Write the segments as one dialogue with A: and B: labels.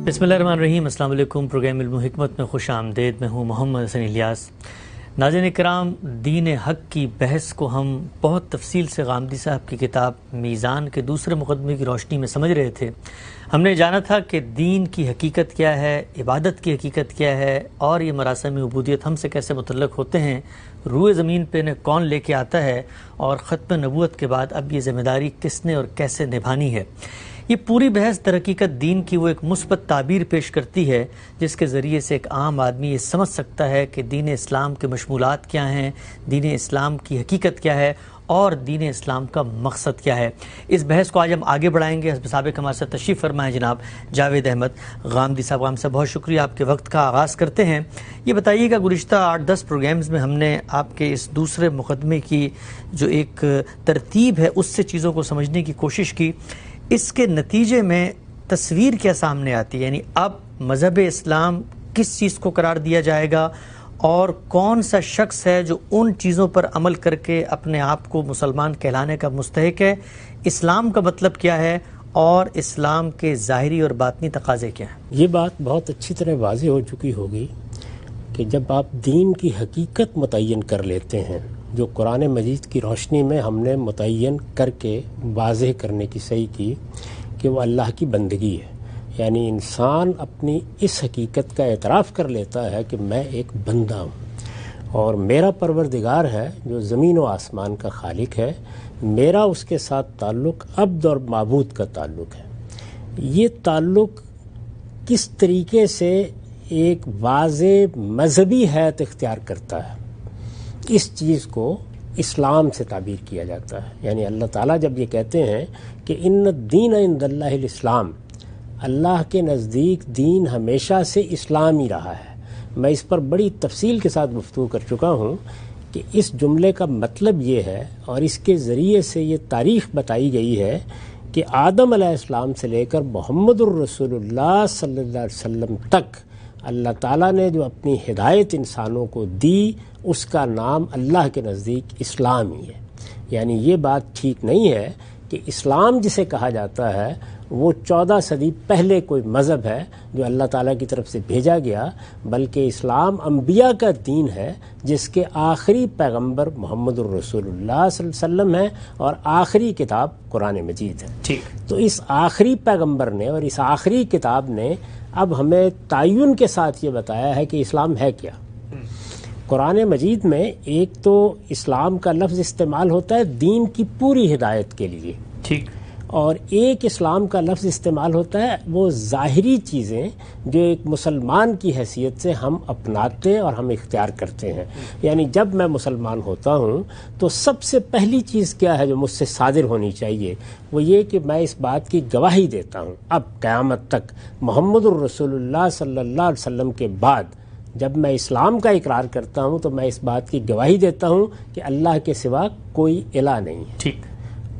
A: بسم اللہ الرحمن الرحیم۔ السلام علیکم۔ پروگرام علم و حکمت میں خوش آمدید۔ میں ہوں محمد حسن الیاس۔ ناظرین کرام، دین حق کی بحث کو ہم بہت تفصیل سے غامدی صاحب کی کتاب میزان کے دوسرے مقدمے کی روشنی میں سمجھ رہے تھے۔ ہم نے جانا تھا کہ دین کی حقیقت کیا ہے، عبادت کی حقیقت کیا ہے، اور یہ مراسم عبودیت ہم سے کیسے متعلق ہوتے ہیں، روئے زمین پہ انہیں کون لے کے آتا ہے، اور ختم نبوت کے بعد اب یہ ذمہ داری کس نے اور کیسے نبھانی ہے۔ یہ پوری بحث در حقیقت دین کی وہ ایک مثبت تعبیر پیش کرتی ہے جس کے ذریعے سے ایک عام آدمی یہ سمجھ سکتا ہے کہ دین اسلام کے مشمولات کیا ہیں، دین اسلام کی حقیقت کیا ہے، اور دین اسلام کا مقصد کیا ہے۔ اس بحث کو آج ہم آگے بڑھائیں گے۔ حسب سابق ہمارے ساتھ تشریف فرمائیں جناب جاوید احمد غامدی صاحب۔ غام صاحب بہت شکریہ، آپ کے وقت کا آغاز کرتے ہیں۔ یہ بتائیے گا، گزشتہ 8-10 پروگرامز میں ہم نے آپ کے اس دوسرے مقدمے کی جو ایک ترتیب ہے اس سے چیزوں کو سمجھنے کی کوشش کی۔ اس کے نتیجے میں تصویر کیا سامنے آتی ہے، یعنی اب مذہب اسلام کس چیز کو قرار دیا جائے گا، اور کون سا شخص ہے جو ان چیزوں پر عمل کر کے اپنے آپ کو مسلمان کہلانے کا مستحق ہے، اسلام کا مطلب کیا ہے، اور اسلام کے ظاہری اور باطنی تقاضے کیا ہیں۔
B: یہ بات بہت اچھی طرح واضح ہو چکی ہوگی کہ جب آپ دین کی حقیقت متعین کر لیتے ہیں، جو قرآن مجید کی روشنی میں ہم نے متعین کر کے واضح کرنے کی صحیح کی کہ وہ اللہ کی بندگی ہے، یعنی انسان اپنی اس حقیقت کا اعتراف کر لیتا ہے کہ میں ایک بندہ ہوں، اور میرا پروردگار ہے جو زمین و آسمان کا خالق ہے، میرا اس کے ساتھ تعلق عبد اور معبود کا تعلق ہے۔ یہ تعلق کس طریقے سے ایک واضح مذہبی حیثیت اختیار کرتا ہے، اس چیز کو اسلام سے تعبیر کیا جاتا ہے۔ یعنی اللہ تعالیٰ جب یہ کہتے ہیں کہ ان الدین عند اللہ الاسلام، اللہ کے نزدیک دین ہمیشہ سے اسلام ہی رہا ہے۔ میں اس پر بڑی تفصیل کے ساتھ گفتگو کر چکا ہوں کہ اس جملے کا مطلب یہ ہے، اور اس کے ذریعے سے یہ تاریخ بتائی گئی ہے کہ آدم علیہ السلام سے لے کر محمد الرسول اللہ صلی اللہ علیہ وسلم تک اللہ تعالیٰ نے جو اپنی ہدایت انسانوں کو دی، اس کا نام اللہ کے نزدیک اسلام ہی ہے۔ یعنی یہ بات ٹھیک نہیں ہے کہ اسلام جسے کہا جاتا ہے وہ 14 صدی پہلے کوئی مذہب ہے جو اللہ تعالیٰ کی طرف سے بھیجا گیا، بلکہ اسلام انبیاء کا دین ہے جس کے آخری پیغمبر محمد الرسول اللہ صلی اللہ علیہ وسلم ہے، اور آخری کتاب قرآن مجید ہے۔ تو اس آخری پیغمبر نے اور اس آخری کتاب نے اب ہمیں تعین کے ساتھ یہ بتایا ہے کہ اسلام ہے کیا۔ قرآن مجید میں ایک تو اسلام کا لفظ استعمال ہوتا ہے دین کی پوری ہدایت کے لیے،
A: ٹھیک،
B: اور ایک اسلام کا لفظ استعمال ہوتا ہے وہ ظاہری چیزیں جو ایک مسلمان کی حیثیت سے ہم اپناتے اور ہم اختیار کرتے ہیں۔ یعنی جب میں مسلمان ہوتا ہوں تو سب سے پہلی چیز کیا ہے جو مجھ سے صادر ہونی چاہیے، وہ یہ کہ میں اس بات کی گواہی دیتا ہوں اب قیامت تک، محمد الرسول اللہ صلی اللہ علیہ وسلم کے بعد جب میں اسلام کا اقرار کرتا ہوں تو میں اس بات کی گواہی دیتا ہوں کہ اللہ کے سوا کوئی الہ نہیں ہے،
A: ٹھیک،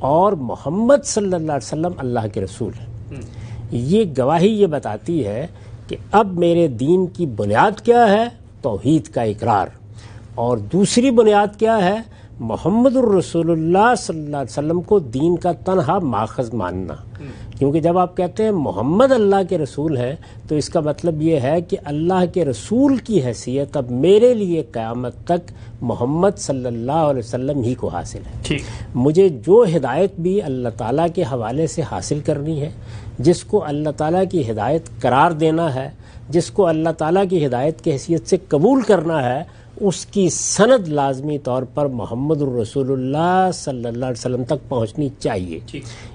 A: اور
B: محمد صلی اللہ علیہ وسلم اللہ کے رسول ہیں۔ یہ گواہی یہ بتاتی ہے کہ اب میرے دین کی بنیاد کیا ہے، توحید کا اقرار، اور دوسری بنیاد کیا ہے، محمد الرسول اللہ صلی اللہ علیہ وسلم کو دین کا تنہا ماخذ ماننا۔ کیونکہ جب آپ کہتے ہیں محمد اللہ کے رسول ہیں تو اس کا مطلب یہ ہے کہ اللہ کے رسول کی حیثیت اب میرے لیے قیامت تک محمد صلی اللہ علیہ وسلم ہی کو حاصل ہے۔
A: ٹھیک،
B: مجھے جو ہدایت بھی اللہ تعالیٰ کے حوالے سے حاصل کرنی ہے، جس کو اللہ تعالیٰ کی ہدایت قرار دینا ہے، جس کو اللہ تعالیٰ کی ہدایت کی حیثیت سے قبول کرنا ہے، اس کی سند لازمی طور پر محمد الرسول اللہ صلی اللہ علیہ وسلم تک پہنچنی چاہیے۔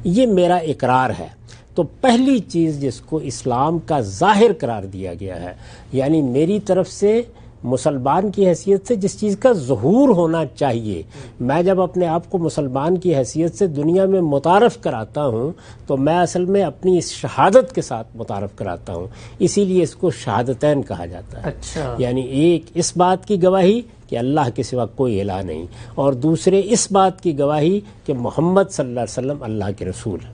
B: یہ میرا اقرار ہے۔ تو پہلی چیز جس کو اسلام کا ظاہر قرار دیا گیا ہے، یعنی میری طرف سے مسلمان کی حیثیت سے جس چیز کا ظہور ہونا چاہیے، میں جب اپنے آپ کو مسلمان کی حیثیت سے دنیا میں متعارف کراتا ہوں تو میں اصل میں اپنی اس شہادت کے ساتھ متعارف کراتا ہوں، اسی لیے اس کو شہادتین کہا جاتا ہے۔
A: اچھا،
B: یعنی ایک اس بات کی گواہی کہ اللہ کے سوا کوئی الہ نہیں، اور دوسرے اس بات کی گواہی کہ محمد صلی اللہ علیہ وسلم اللہ کے رسول ہے۔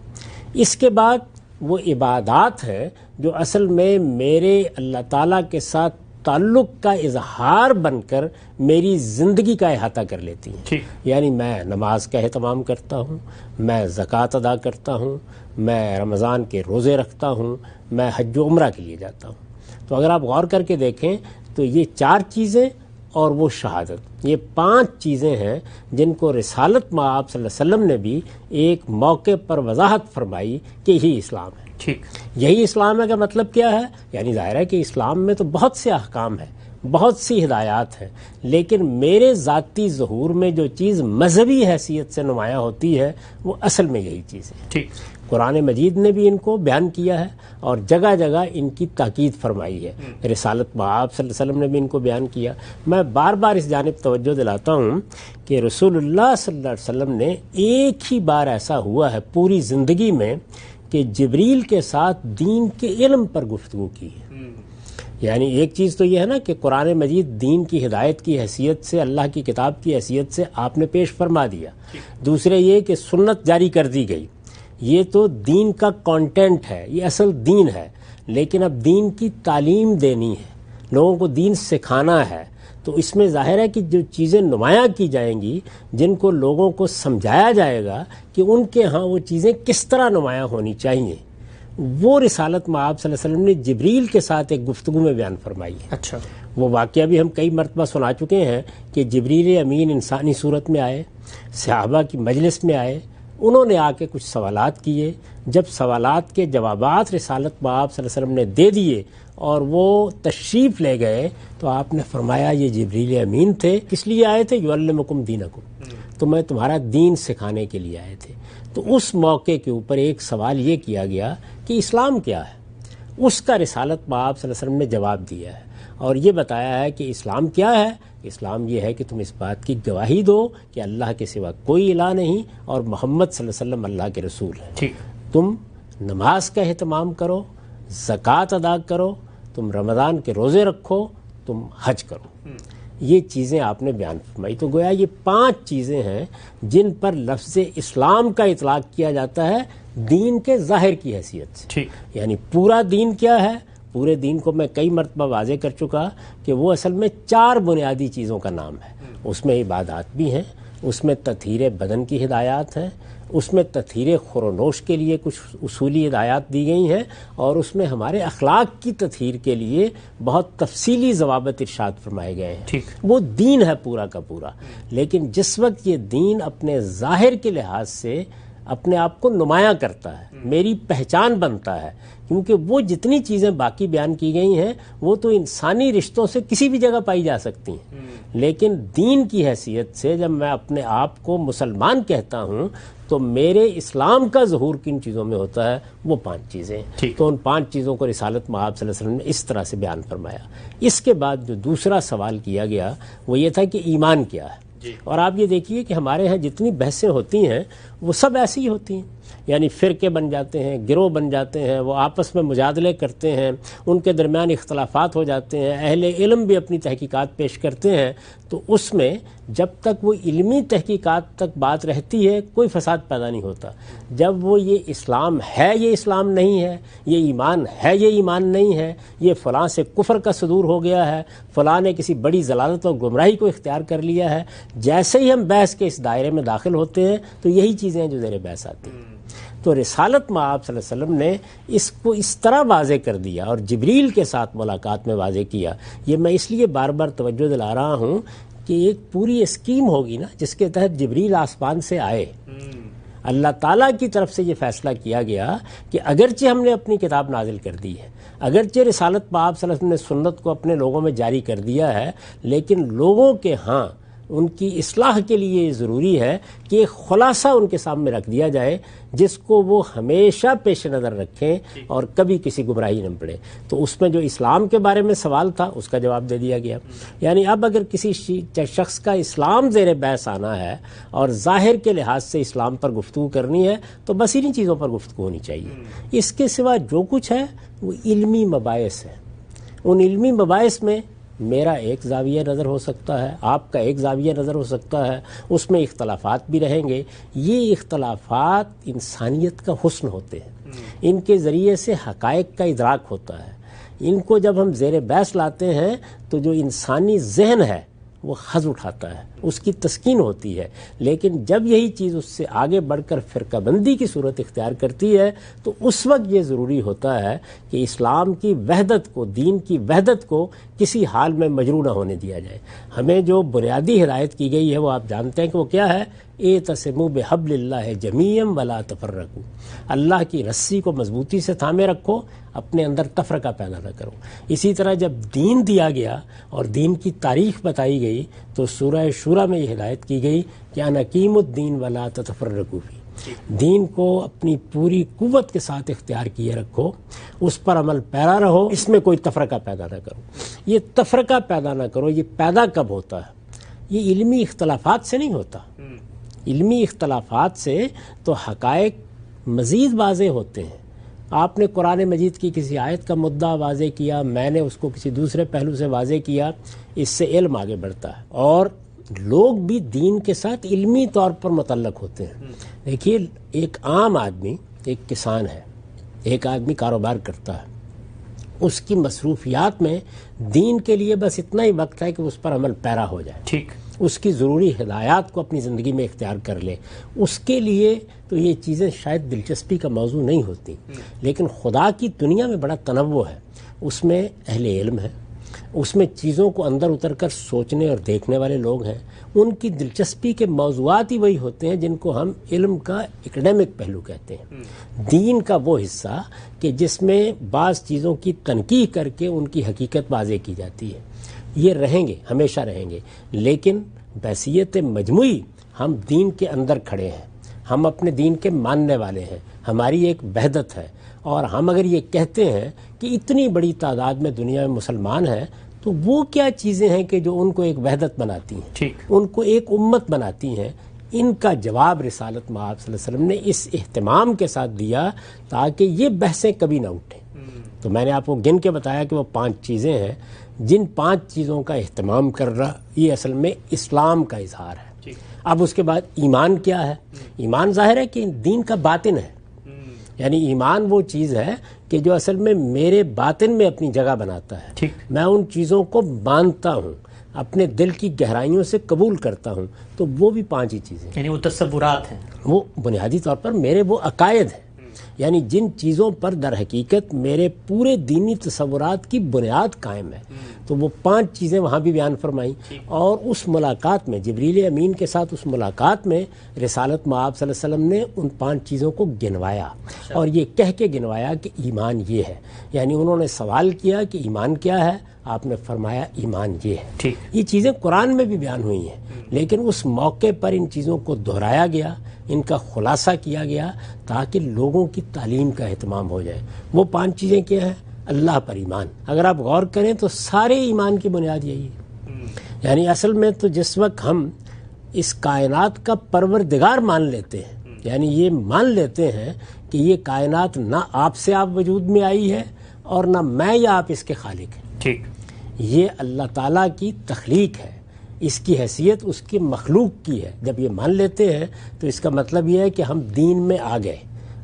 B: اس کے بعد وہ عبادات ہیں جو اصل میں میرے اللہ تعالیٰ کے ساتھ تعلق کا اظہار بن کر میری زندگی کا احاطہ کر لیتی ہیں۔ یعنی میں نماز کا اہتمام کرتا ہوں، میں زکوٰۃ ادا کرتا ہوں، میں رمضان کے روزے رکھتا ہوں، میں حج و عمرہ کے لیے جاتا ہوں۔ تو اگر آپ غور کر کے دیکھیں تو یہ 4 چیزیں اور وہ شہادت، یہ 5 چیزیں ہیں جن کو رسالت مآب صلی اللہ علیہ وسلم نے بھی ایک موقع پر وضاحت فرمائی کہ یہی اسلام ہے۔
A: ٹھیک،
B: یہی اسلام ہے کا مطلب کیا ہے؟ یعنی ظاہر ہے کہ اسلام میں تو بہت سے احکام ہیں، بہت سی ہدایات ہیں، لیکن میرے ذاتی ظہور میں جو چیز مذہبی حیثیت سے نمایاں ہوتی ہے وہ اصل میں یہی چیز ہے۔
A: ٹھیک،
B: قرآن مجید نے بھی ان کو بیان کیا ہے اور جگہ جگہ ان کی تاکید فرمائی ہے، رسالت مآب صلی اللہ علیہ وسلم نے بھی ان کو بیان کیا۔ میں بار بار اس جانب توجہ دلاتا ہوں کہ رسول اللہ صلی اللہ علیہ وسلم نے ایک ہی بار ایسا ہوا ہے پوری زندگی میں کہ جبریل کے ساتھ دین کے علم پر گفتگو کی ہے۔ یعنی ایک چیز تو یہ ہے نا کہ قرآن مجید دین کی ہدایت کی حیثیت سے، اللہ کی کتاب کی حیثیت سے آپ نے پیش فرما دیا، دوسرے یہ کہ سنت جاری کر دی گئی، یہ تو دین کا کانٹینٹ ہے، یہ اصل دین ہے، لیکن اب دین کی تعلیم دینی ہے، لوگوں کو دین سکھانا ہے، تو اس میں ظاہر ہے کہ جو چیزیں نمایاں کی جائیں گی، جن کو لوگوں کو سمجھایا جائے گا کہ ان کے ہاں وہ چیزیں کس طرح نمایاں ہونی چاہیے، وہ رسالت مآب صلی اللہ علیہ وسلم نے جبریل کے ساتھ ایک گفتگو میں بیان فرمائی ہے۔
A: اچھا،
B: وہ واقعہ بھی ہم کئی مرتبہ سنا چکے ہیں کہ جبریل امین انسانی صورت میں آئے، صحابہ کی مجلس میں آئے، انہوں نے آ کے کچھ سوالات کیے، جب سوالات کے جوابات رسالت مآب صلی اللہ علیہ وسلم نے دے دیے اور وہ تشریف لے گئے تو آپ نے فرمایا یہ جبریل امین تھے، کس لیے آئے تھے؟ یعلمکم دینکم، تو میں تمہارا دین سکھانے کے لیے آئے تھے۔ تو اس موقع کے اوپر ایک سوال یہ کیا گیا کہ اسلام کیا ہے، اس کا رسالت مآب صلی اللہ علیہ وسلم نے جواب دیا ہے اور یہ بتایا ہے کہ اسلام کیا ہے۔ اسلام یہ ہے کہ تم اس بات کی گواہی دو کہ اللہ کے سوا کوئی الہ نہیں اور محمد صلی اللہ علیہ وسلم اللہ کے رسول ہیں۔
A: ٹھیک،
B: تم نماز کا اہتمام کرو، زکوٰۃ ادا کرو، تم رمضان کے روزے رکھو، تم حج کرو، یہ چیزیں آپ نے بیان فرمائی۔ تو گویا یہ 5 چیزیں ہیں جن پر لفظ اسلام کا اطلاق کیا جاتا ہے دین کے ظاہر کی حیثیت سے۔
A: ٹھیک،
B: یعنی پورا دین کیا ہے؟ پورے دین کو میں کئی مرتبہ واضح کر چکا کہ وہ اصل میں 4 بنیادی چیزوں کا نام ہے۔ اس میں عبادات بھی ہیں، اس میں تطہیر بدن کی ہدایات ہیں، اس میں تطہیر خورونوش کے لیے کچھ اصولی ہدایات دی گئی ہیں، اور اس میں ہمارے اخلاق کی تطہیر کے لیے بہت تفصیلی ضوابط ارشاد فرمائے گئے ہیں۔
A: ٹھیک،
B: وہ دین ہے پورا کا پورا، لیکن جس وقت یہ دین اپنے ظاہر کے لحاظ سے اپنے آپ کو نمایاں کرتا ہے، میری پہچان بنتا ہے، کیونکہ وہ جتنی چیزیں باقی بیان کی گئی ہیں وہ تو انسانی رشتوں سے کسی بھی جگہ پائی جا سکتی ہیں، لیکن دین کی حیثیت سے جب میں اپنے آپ کو مسلمان کہتا ہوں تو میرے اسلام کا ظہور کن چیزوں میں ہوتا ہے؟ وہ 5 چیزیں ہیں۔ تو ان 5 چیزوں کو رسالت مآب صلی اللہ علیہ وسلم نے اس طرح سے بیان فرمایا۔ اس کے بعد جو دوسرا سوال کیا گیا وہ یہ تھا کہ ایمان کیا ہے، اور آپ یہ دیکھیے کہ ہمارے ہاں جتنی بحثیں ہوتی ہیں وہ سب ایسی ہی ہوتی ہیں، یعنی فرقے بن جاتے ہیں، گروہ بن جاتے ہیں، وہ آپس میں مجادلے کرتے ہیں، ان کے درمیان اختلافات ہو جاتے ہیں، اہل علم بھی اپنی تحقیقات پیش کرتے ہیں، تو اس میں جب تک وہ علمی تحقیقات تک بات رہتی ہے کوئی فساد پیدا نہیں ہوتا۔ جب وہ یہ اسلام ہے یہ اسلام نہیں ہے، یہ ایمان ہے یہ ایمان نہیں ہے، یہ فلاں سے کفر کا صدور ہو گیا ہے، فلاں نے کسی بڑی ضلالت اور گمراہی کو اختیار کر لیا ہے، جیسے ہی ہم بحث کے اس دائرے میں داخل ہوتے ہیں تو یہی چیزیں ہیں جو زیر بحث آتی ہیں۔ تو رسالت مآب صلی اللہ علیہ وسلم نے اس کو اس طرح واضح کر دیا اور جبریل کے ساتھ ملاقات میں واضح کیا۔ یہ میں اس لیے بار بار توجہ دلا رہا ہوں کہ ایک پوری اسکیم ہوگی نا جس کے تحت جبریل آسمان سے آئے، اللہ تعالیٰ کی طرف سے یہ فیصلہ کیا گیا کہ اگرچہ ہم نے اپنی کتاب نازل کر دی ہے، اگرچہ رسالت مآب صلی اللہ علیہ وسلم نے سنت کو اپنے لوگوں میں جاری کر دیا ہے، لیکن لوگوں کے ہاں ان کی اصلاح کے لیے یہ ضروری ہے کہ ایک خلاصہ ان کے سامنے رکھ دیا جائے جس کو وہ ہمیشہ پیش نظر رکھیں اور کبھی کسی گمراہی نہ پڑے۔ تو اس میں جو اسلام کے بارے میں سوال تھا اس کا جواب دے دیا گیا۔ یعنی اب اگر کسی شخص کا اسلام زیر بحث آنا ہے اور ظاہر کے لحاظ سے اسلام پر گفتگو کرنی ہے تو بس انہی چیزوں پر گفتگو ہونی چاہیے۔ اس کے سوا جو کچھ ہے وہ علمی مباحث ہے۔ ان علمی مباحث میں میرا ایک زاویہ نظر ہو سکتا ہے، آپ کا ایک زاویہ نظر ہو سکتا ہے، اس میں اختلافات بھی رہیں گے۔ یہ اختلافات انسانیت کا حسن ہوتے ہیں، ان کے ذریعے سے حقائق کا ادراک ہوتا ہے۔ ان کو جب ہم زیر بحث لاتے ہیں تو جو انسانی ذہن ہے وہ حظ اٹھاتا ہے، اس کی تسکین ہوتی ہے. لیکن جب یہی چیز اس سے آگے بڑھ کر فرقہ بندی کی صورت اختیار کرتی ہے تو اس وقت یہ ضروری ہوتا ہے کہ اسلام کی وحدت کو، دین کی وحدت کو کسی حال میں مجروح نہ ہونے دیا جائے. ہمیں جو بنیادی ہدایت کی گئی ہے وہ آپ جانتے ہیں کہ وہ کیا ہے؟ اعتصموا بحبل اللہ جمیعا ولا تفرقوا. اللہ کی رسی کو مضبوطی سے تھامے رکھو، اپنے اندر تفرقہ پیدا نہ کرو. اسی طرح جب دین دیا گیا اور دین کی تاریخ بتائی گئی تو سورہ شورى میں یہ ہدایت کی گئی کہ ان اقیموا الدین ولا تتفرقوا فیہ. دین کو اپنی پوری قوت کے ساتھ اختیار کیے رکھو، اس پر عمل پیرا رہو، اس میں کوئی تفرقہ پیدا نہ کرو. یہ تفرقہ پیدا نہ کرو، یہ پیدا کب ہوتا ہے؟ یہ علمی اختلافات سے نہیں ہوتا. علمی اختلافات سے تو حقائق مزید واضح ہوتے ہیں. آپ نے قرآن مجید کی کسی آیت کا مدعا واضح کیا، میں نے اس کو کسی دوسرے پہلو سے واضح کیا، اس سے علم آگے بڑھتا ہے اور لوگ بھی دین کے ساتھ علمی طور پر متعلق ہوتے ہیں. دیکھیے، ایک عام آدمی، ایک کسان ہے، ایک آدمی کاروبار کرتا ہے، اس کی مصروفیات میں دین کے لیے بس اتنا ہی وقت ہے کہ اس پر عمل پیرا ہو جائے، ٹھیک، اس کی ضروری ہدایات کو اپنی زندگی میں اختیار کر لے. اس کے لیے تو یہ چیزیں شاید دلچسپی کا موضوع نہیں ہوتی، لیکن خدا کی دنیا میں بڑا تنوع ہے. اس میں اہل علم ہے، اس میں چیزوں کو اندر اتر کر سوچنے اور دیکھنے والے لوگ ہیں. ان کی دلچسپی کے موضوعات ہی وہی ہوتے ہیں جن کو ہم علم کا ایکڈیمک پہلو کہتے ہیں. دین کا وہ حصہ کہ جس میں بعض چیزوں کی تنقیح کر کے ان کی حقیقت واضح کی جاتی ہے. یہ رہیں گے، ہمیشہ رہیں گے، لیکن بحیثیت مجموعی ہم دین کے اندر کھڑے ہیں، ہم اپنے دین کے ماننے والے ہیں، ہماری ایک وحدت ہے. اور ہم اگر یہ کہتے ہیں کہ اتنی بڑی تعداد میں دنیا میں مسلمان ہیں تو وہ کیا چیزیں ہیں کہ جو ان کو ایک وحدت بناتی ہیں، ان کو ایک امت بناتی ہیں؟ ان کا جواب رسالت مآب صلی اللہ علیہ وسلم نے اس اہتمام کے ساتھ دیا تاکہ یہ بحثیں کبھی نہ اٹھیں. تو میں نے آپ کو گن کے بتایا کہ وہ 5 چیزیں ہیں، جن 5 چیزوں کا اہتمام کر رہا یہ اصل میں اسلام کا اظہار ہے. اب اس کے بعد ایمان کیا ہے؟ ایمان ظاہر ہے کہ دین کا باطن ہے، یعنی ایمان وہ چیز ہے کہ جو اصل میں میرے باطن میں اپنی جگہ بناتا ہے. میں ان چیزوں کو مانتا ہوں، اپنے دل کی گہرائیوں سے قبول کرتا ہوں. تو وہ بھی 5 ہی چیزیں،
A: یعنی وہ تصورات ہیں،
B: وہ بنیادی طور پر میرے وہ عقائد ہیں، یعنی جن چیزوں پر در حقیقت میرے پورے دینی تصورات کی بنیاد قائم ہے. تو وہ 5 چیزیں وہاں بھی بیان فرمائیں. اور اس ملاقات میں جبریل امین کے ساتھ اس ملاقات میں رسالت مآب صلی اللہ علیہ وسلم نے ان 5 چیزوں کو گنوایا اور یہ کہہ کے گنوایا کہ ایمان یہ ہے. یعنی انہوں نے سوال کیا کہ ایمان کیا ہے، آپ نے فرمایا ایمان یہ ہے. یہ چیزیں قرآن میں بھی بیان ہوئی ہیں، لیکن اس موقع پر ان چیزوں کو دہرایا گیا، ان کا خلاصہ کیا گیا تاکہ لوگوں کی تعلیم کا اہتمام ہو جائے. وہ 5 چیزیں کیا ہیں؟ اللہ پر ایمان. اگر آپ غور کریں تو سارے ایمان کی بنیاد یہی ہے. یعنی اصل میں تو جس وقت ہم اس کائنات کا پروردگار مان لیتے ہیں، یعنی یہ مان لیتے ہیں کہ یہ کائنات نہ آپ سے آپ وجود میں آئی ہے اور نہ میں یا آپ اس کے خالق ہیں، ٹھیک، یہ اللہ تعالیٰ کی تخلیق ہے، اس کی حیثیت اس کی مخلوق کی ہے. جب یہ مان لیتے ہیں تو اس کا مطلب یہ ہے کہ ہم دین میں آ گئے،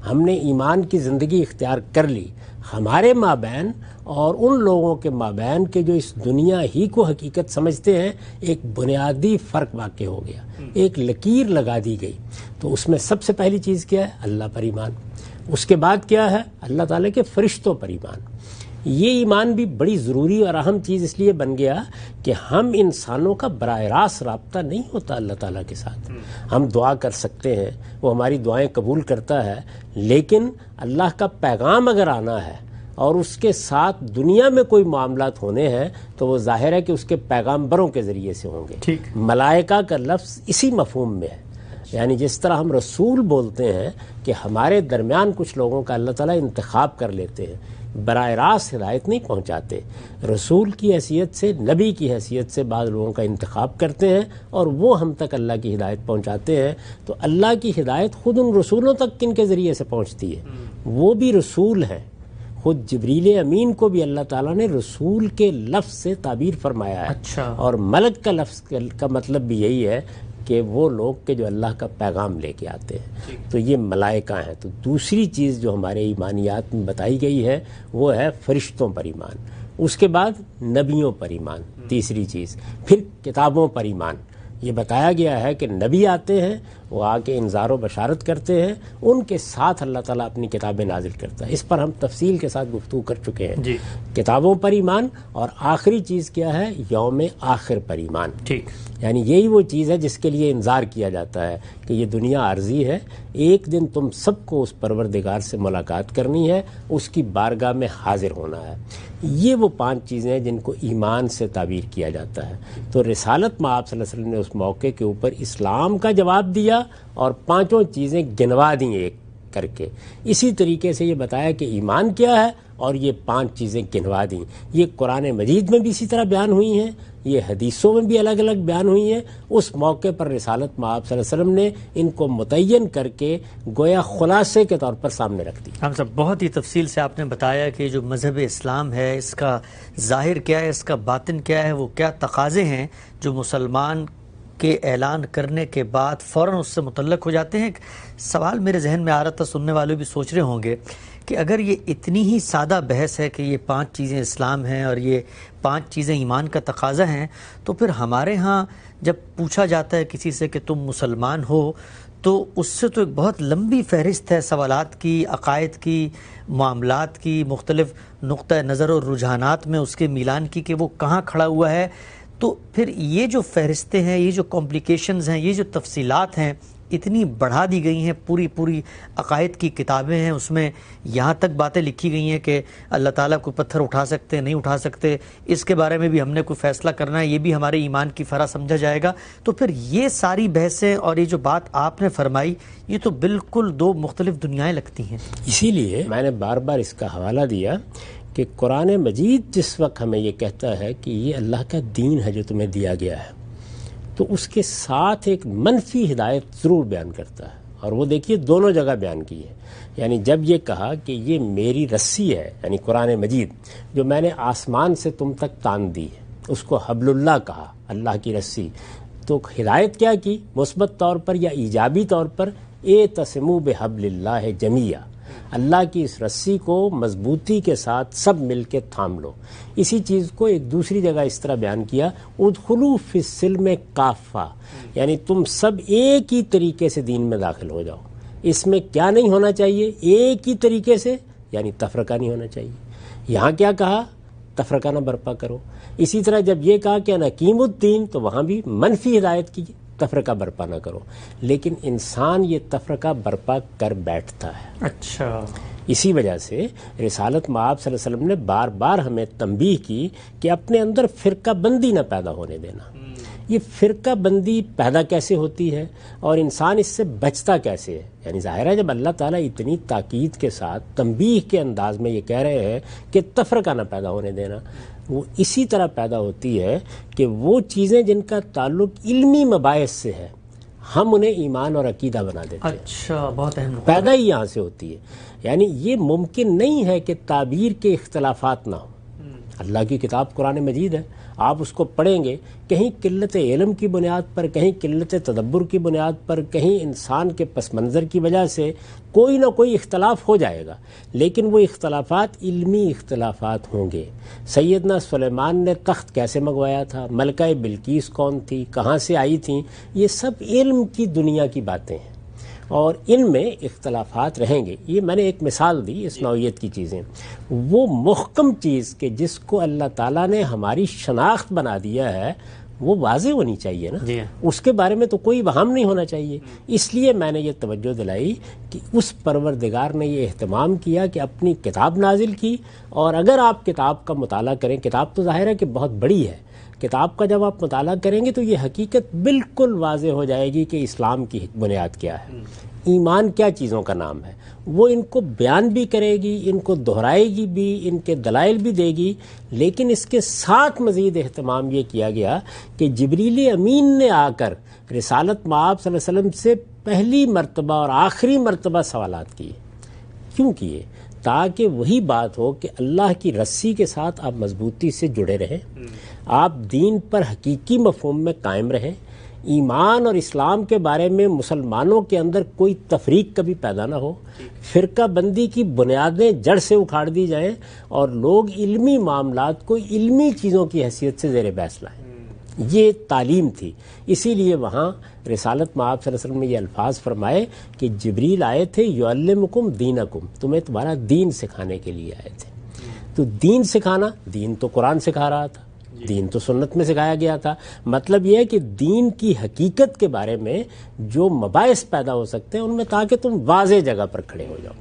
B: ہم نے ایمان کی زندگی اختیار کر لی. ہمارے مابین اور ان لوگوں کے مابین کے جو اس دنیا ہی کو حقیقت سمجھتے ہیں ایک بنیادی فرق واقع ہو گیا، ایک لکیر لگا دی گئی. تو اس میں سب سے پہلی چیز کیا ہے؟ اللہ پر ایمان. اس کے بعد کیا ہے؟ اللہ تعالیٰ کے فرشتوں پر ایمان. یہ ایمان بھی بڑی ضروری اور اہم چیز اس لیے بن گیا کہ ہم انسانوں کا براہ راست رابطہ نہیں ہوتا اللہ تعالیٰ کے ساتھ. ہم دعا کر سکتے ہیں، وہ ہماری دعائیں قبول کرتا ہے، لیکن اللہ کا پیغام اگر آنا ہے اور اس کے ساتھ دنیا میں کوئی معاملات ہونے ہیں تو وہ ظاہر ہے کہ اس کے پیغامبروں کے ذریعے سے ہوں گے. ملائکہ کا لفظ اسی مفہوم میں ہے. یعنی جس طرح ہم رسول بولتے ہیں کہ ہمارے درمیان کچھ لوگوں کا اللہ تعالیٰ انتخاب کر لیتے ہیں، براہ راست ہدایت نہیں پہنچاتے. رسول کی حیثیت سے، نبی کی حیثیت سے بعض لوگوں کا انتخاب کرتے ہیں اور وہ ہم تک اللہ کی ہدایت پہنچاتے ہیں. تو اللہ کی ہدایت خود ان رسولوں تک کن کے ذریعے سے پہنچتی ہے؟ وہ بھی رسول ہیں. خود جبریل امین کو بھی اللہ تعالیٰ نے رسول کے لفظ سے تعبیر فرمایا ہے. اور ملک کا لفظ کا مطلب بھی یہی ہے کہ وہ لوگ کہ جو اللہ کا پیغام لے کے آتے ہیں. تو یہ ملائکہ ہیں. تو دوسری چیز جو ہمارے ایمانیات میں بتائی گئی ہے وہ ہے فرشتوں پر ایمان. اس کے بعد نبیوں پر ایمان، تیسری چیز. پھر کتابوں پر ایمان. یہ بتایا گیا ہے کہ نبی آتے ہیں، وہ آ کے انذار و بشارت کرتے ہیں، ان کے ساتھ اللہ تعالیٰ اپنی کتابیں نازل کرتا ہے. اس پر ہم تفصیل کے ساتھ گفتگو کر چکے ہیں.
A: جی.
B: کتابوں پر ایمان، اور آخری چیز کیا ہے؟ یوم آخر پر ایمان.
A: ٹھیک.
B: یعنی یہی وہ چیز ہے جس کے لیے انذار کیا جاتا ہے کہ یہ دنیا عارضی ہے، ایک دن تم سب کو اس پروردگار سے ملاقات کرنی ہے، اس کی بارگاہ میں حاضر ہونا ہے. یہ وہ 5 چیزیں ہیں جن کو ایمان سے تعبیر کیا جاتا ہے. تو رسالت میں آپ صلی اللہ علیہ وسلم نے اس موقع کے اوپر اسلام کا جواب دیا اور 5 چیزیں گنوا دیں ایک کر کے. اسی طریقے سے یہ بتایا کہ ایمان کیا ہے اور یہ 5 چیزیں گنوا دیں. یہ قرآن مجید میں بھی اسی طرح بیان ہوئی ہیں، یہ حدیثوں میں بھی الگ الگ بیان ہوئی ہیں. اس موقع پر رسالت میں آپ صلی اللہ علیہ وسلم نے ان کو متعین کر کے گویا خلاصے کے طور پر سامنے رکھ دی.
A: ہم سب بہت ہی تفصیل سے آپ نے بتایا کہ جو مذہب اسلام ہے اس کا ظاہر کیا ہے، اس کا باطن کیا ہے، وہ کیا تقاضے ہیں جو مسلمان کے اعلان کرنے کے بعد فوراً اس سے متعلق ہو جاتے ہیں. سوال میرے ذہن میں آ رہا تھا، سننے والے بھی سوچ رہے ہوں گے کہ اگر یہ اتنی ہی سادہ بحث ہے کہ یہ 5 چیزیں اسلام ہیں اور یہ 5 چیزیں ایمان کا تقاضا ہیں، تو پھر ہمارے ہاں جب پوچھا جاتا ہے کسی سے کہ تم مسلمان ہو تو اس سے تو ایک بہت لمبی فہرست ہے سوالات کی، عقائد کی، معاملات کی، مختلف نقطہ نظر اور رجحانات میں اس کے میلان کی کہ وہ کہاں کھڑا ہوا ہے. تو پھر یہ جو فہرستیں ہیں، یہ جو کمپلیکیشنز ہیں، یہ جو تفصیلات ہیں اتنی بڑھا دی گئی ہیں. پوری عقائد کی کتابیں ہیں، اس میں یہاں تک باتیں لکھی گئی ہیں کہ اللہ تعالیٰ کو پتھر اٹھا سکتے نہیں اٹھا سکتے، اس کے بارے میں بھی ہم نے کوئی فیصلہ کرنا ہے، یہ بھی ہمارے ایمان کی فرح سمجھا جائے گا. تو پھر یہ ساری بحثیں اور یہ جو بات آپ نے فرمائی، یہ تو بالکل 2 مختلف دنیایں لگتی ہیں.
B: اسی لیے میں نے بار بار اس کا حوالہ دیا کہ قرآن مجید جس وقت ہمیں یہ کہتا ہے کہ یہ اللہ کا دین ہے جو تمہیں دیا گیا ہے، تو اس کے ساتھ ایک منفی ہدایت ضرور بیان کرتا ہے. اور وہ دیکھیے دونوں جگہ بیان کی ہے. یعنی جب یہ کہا کہ یہ میری رسی ہے، یعنی قرآن مجید جو میں نے آسمان سے تم تک تان دی ہے، اس کو حبل اللہ کہا، اللہ کی رسی. تو ہدایت کیا کی؟ مثبت طور پر یا ایجابی طور پر، اعتصموا بحبل اللہ جمیعا، اللہ کی اس رسی کو مضبوطی کے ساتھ سب مل کے تھام لو. اسی چیز کو ایک دوسری جگہ اس طرح بیان کیا، ادخلوا فی السلم کافہ، یعنی تم سب ایک ہی طریقے سے دین میں داخل ہو جاؤ. اس میں کیا نہیں ہونا چاہیے؟ ایک ہی طریقے سے، یعنی تفرقہ نہیں ہونا چاہیے. یہاں کیا کہا؟ تفرقہ نہ برپا کرو. اسی طرح جب یہ کہا کہ نقیم الدین، تو وہاں بھی منفی ہدایت کی، تفرقہ برپا نہ کرو. لیکن انسان یہ تفرقہ برپا کر بیٹھتا ہے.
A: اچھا.
B: اسی وجہ سے رسالت مآب صلی اللہ علیہ وسلم نے بار بار ہمیں تنبیہ کی کہ اپنے اندر فرقہ بندی نہ پیدا ہونے دینا. یہ فرقہ بندی پیدا کیسے ہوتی ہے اور انسان اس سے بچتا کیسے ہے؟ یعنی ظاہر ہے جب اللہ تعالیٰ اتنی تاکید کے ساتھ تنبیہ کے انداز میں یہ کہہ رہے ہیں کہ تفرقہ نہ پیدا ہونے دینا، وہ اسی طرح پیدا ہوتی ہے کہ وہ چیزیں جن کا تعلق علمی مباحث سے ہے ہم انہیں ایمان اور عقیدہ بنا دیتے ہیں.
A: اچھا، بہت اہم.
B: پیدا ہی یہاں سے ہوتی ہے. یعنی یہ ممکن نہیں ہے کہ تعبیر کے اختلافات نہ ہوں. اللہ کی کتاب قرآن مجید ہے، آپ اس کو پڑھیں گے، کہیں قلت علم کی بنیاد پر، کہیں قلت تدبر کی بنیاد پر، کہیں انسان کے پس منظر کی وجہ سے کوئی نہ کوئی اختلاف ہو جائے گا، لیکن وہ اختلافات علمی اختلافات ہوں گے. سیدنا سلیمان نے تخت کیسے منگوایا تھا، ملکہ بلقیس کون تھی، کہاں سے آئی تھیں، یہ سب علم کی دنیا کی باتیں ہیں اور ان میں اختلافات رہیں گے. یہ میں نے ایک مثال دی اس نوعیت کی چیزیں. وہ محکم چیز کہ جس کو اللہ تعالیٰ نے ہماری شناخت بنا دیا ہے وہ واضح ہونی چاہیے نا. اس کے بارے میں تو کوئی وہم نہیں ہونا چاہیے. اس لیے میں نے یہ توجہ دلائی کہ اس پروردگار نے یہ اہتمام کیا کہ اپنی کتاب نازل کی، اور اگر آپ کتاب کا مطالعہ کریں، کتاب تو ظاہر ہے کہ بہت بڑی ہے، کتاب کا جب آپ مطالعہ کریں گے تو یہ حقیقت بالکل واضح ہو جائے گی کہ اسلام کی بنیاد کیا ہے، ایمان کیا چیزوں کا نام ہے. وہ ان کو بیان بھی کرے گی، ان کو دہرائے گی بھی، ان کے دلائل بھی دے گی. لیکن اس کے ساتھ مزید اہتمام یہ کیا گیا کہ جبریل امین نے آ کر رسالت مآب صلی اللہ علیہ وسلم سے پہلی مرتبہ اور آخری مرتبہ سوالات کیے. کیوں کیے؟ تاکہ وہی بات ہو کہ اللہ کی رسی کے ساتھ آپ مضبوطی سے جڑے رہیں، آپ دین پر حقیقی مفہوم میں قائم رہیں، ایمان اور اسلام کے بارے میں مسلمانوں کے اندر کوئی تفریق کبھی پیدا نہ ہو، فرقہ بندی کی بنیادیں جڑ سے اکھاڑ دی جائیں اور لوگ علمی معاملات کو علمی چیزوں کی حیثیت سے زیر بحث لائیں. یہ تعلیم تھی. اسی لیے وہاں رسالت میں آپ صلی اللہ علیہ وسلم نے یہ الفاظ فرمائے کہ جبریل آئے تھے یعلمکم دینکم، تمہیں تمہارا دین سکھانے کے لیے آئے تھے. تو دین سکھانا، دین تو قرآن سکھا رہا تھا، دین تو سنت میں سکھایا گیا تھا. مطلب یہ ہے کہ دین کی حقیقت کے بارے میں جو مباحث پیدا ہو سکتے ہیں ان میں تاکہ تم واضح جگہ پر کھڑے ہو جاؤ.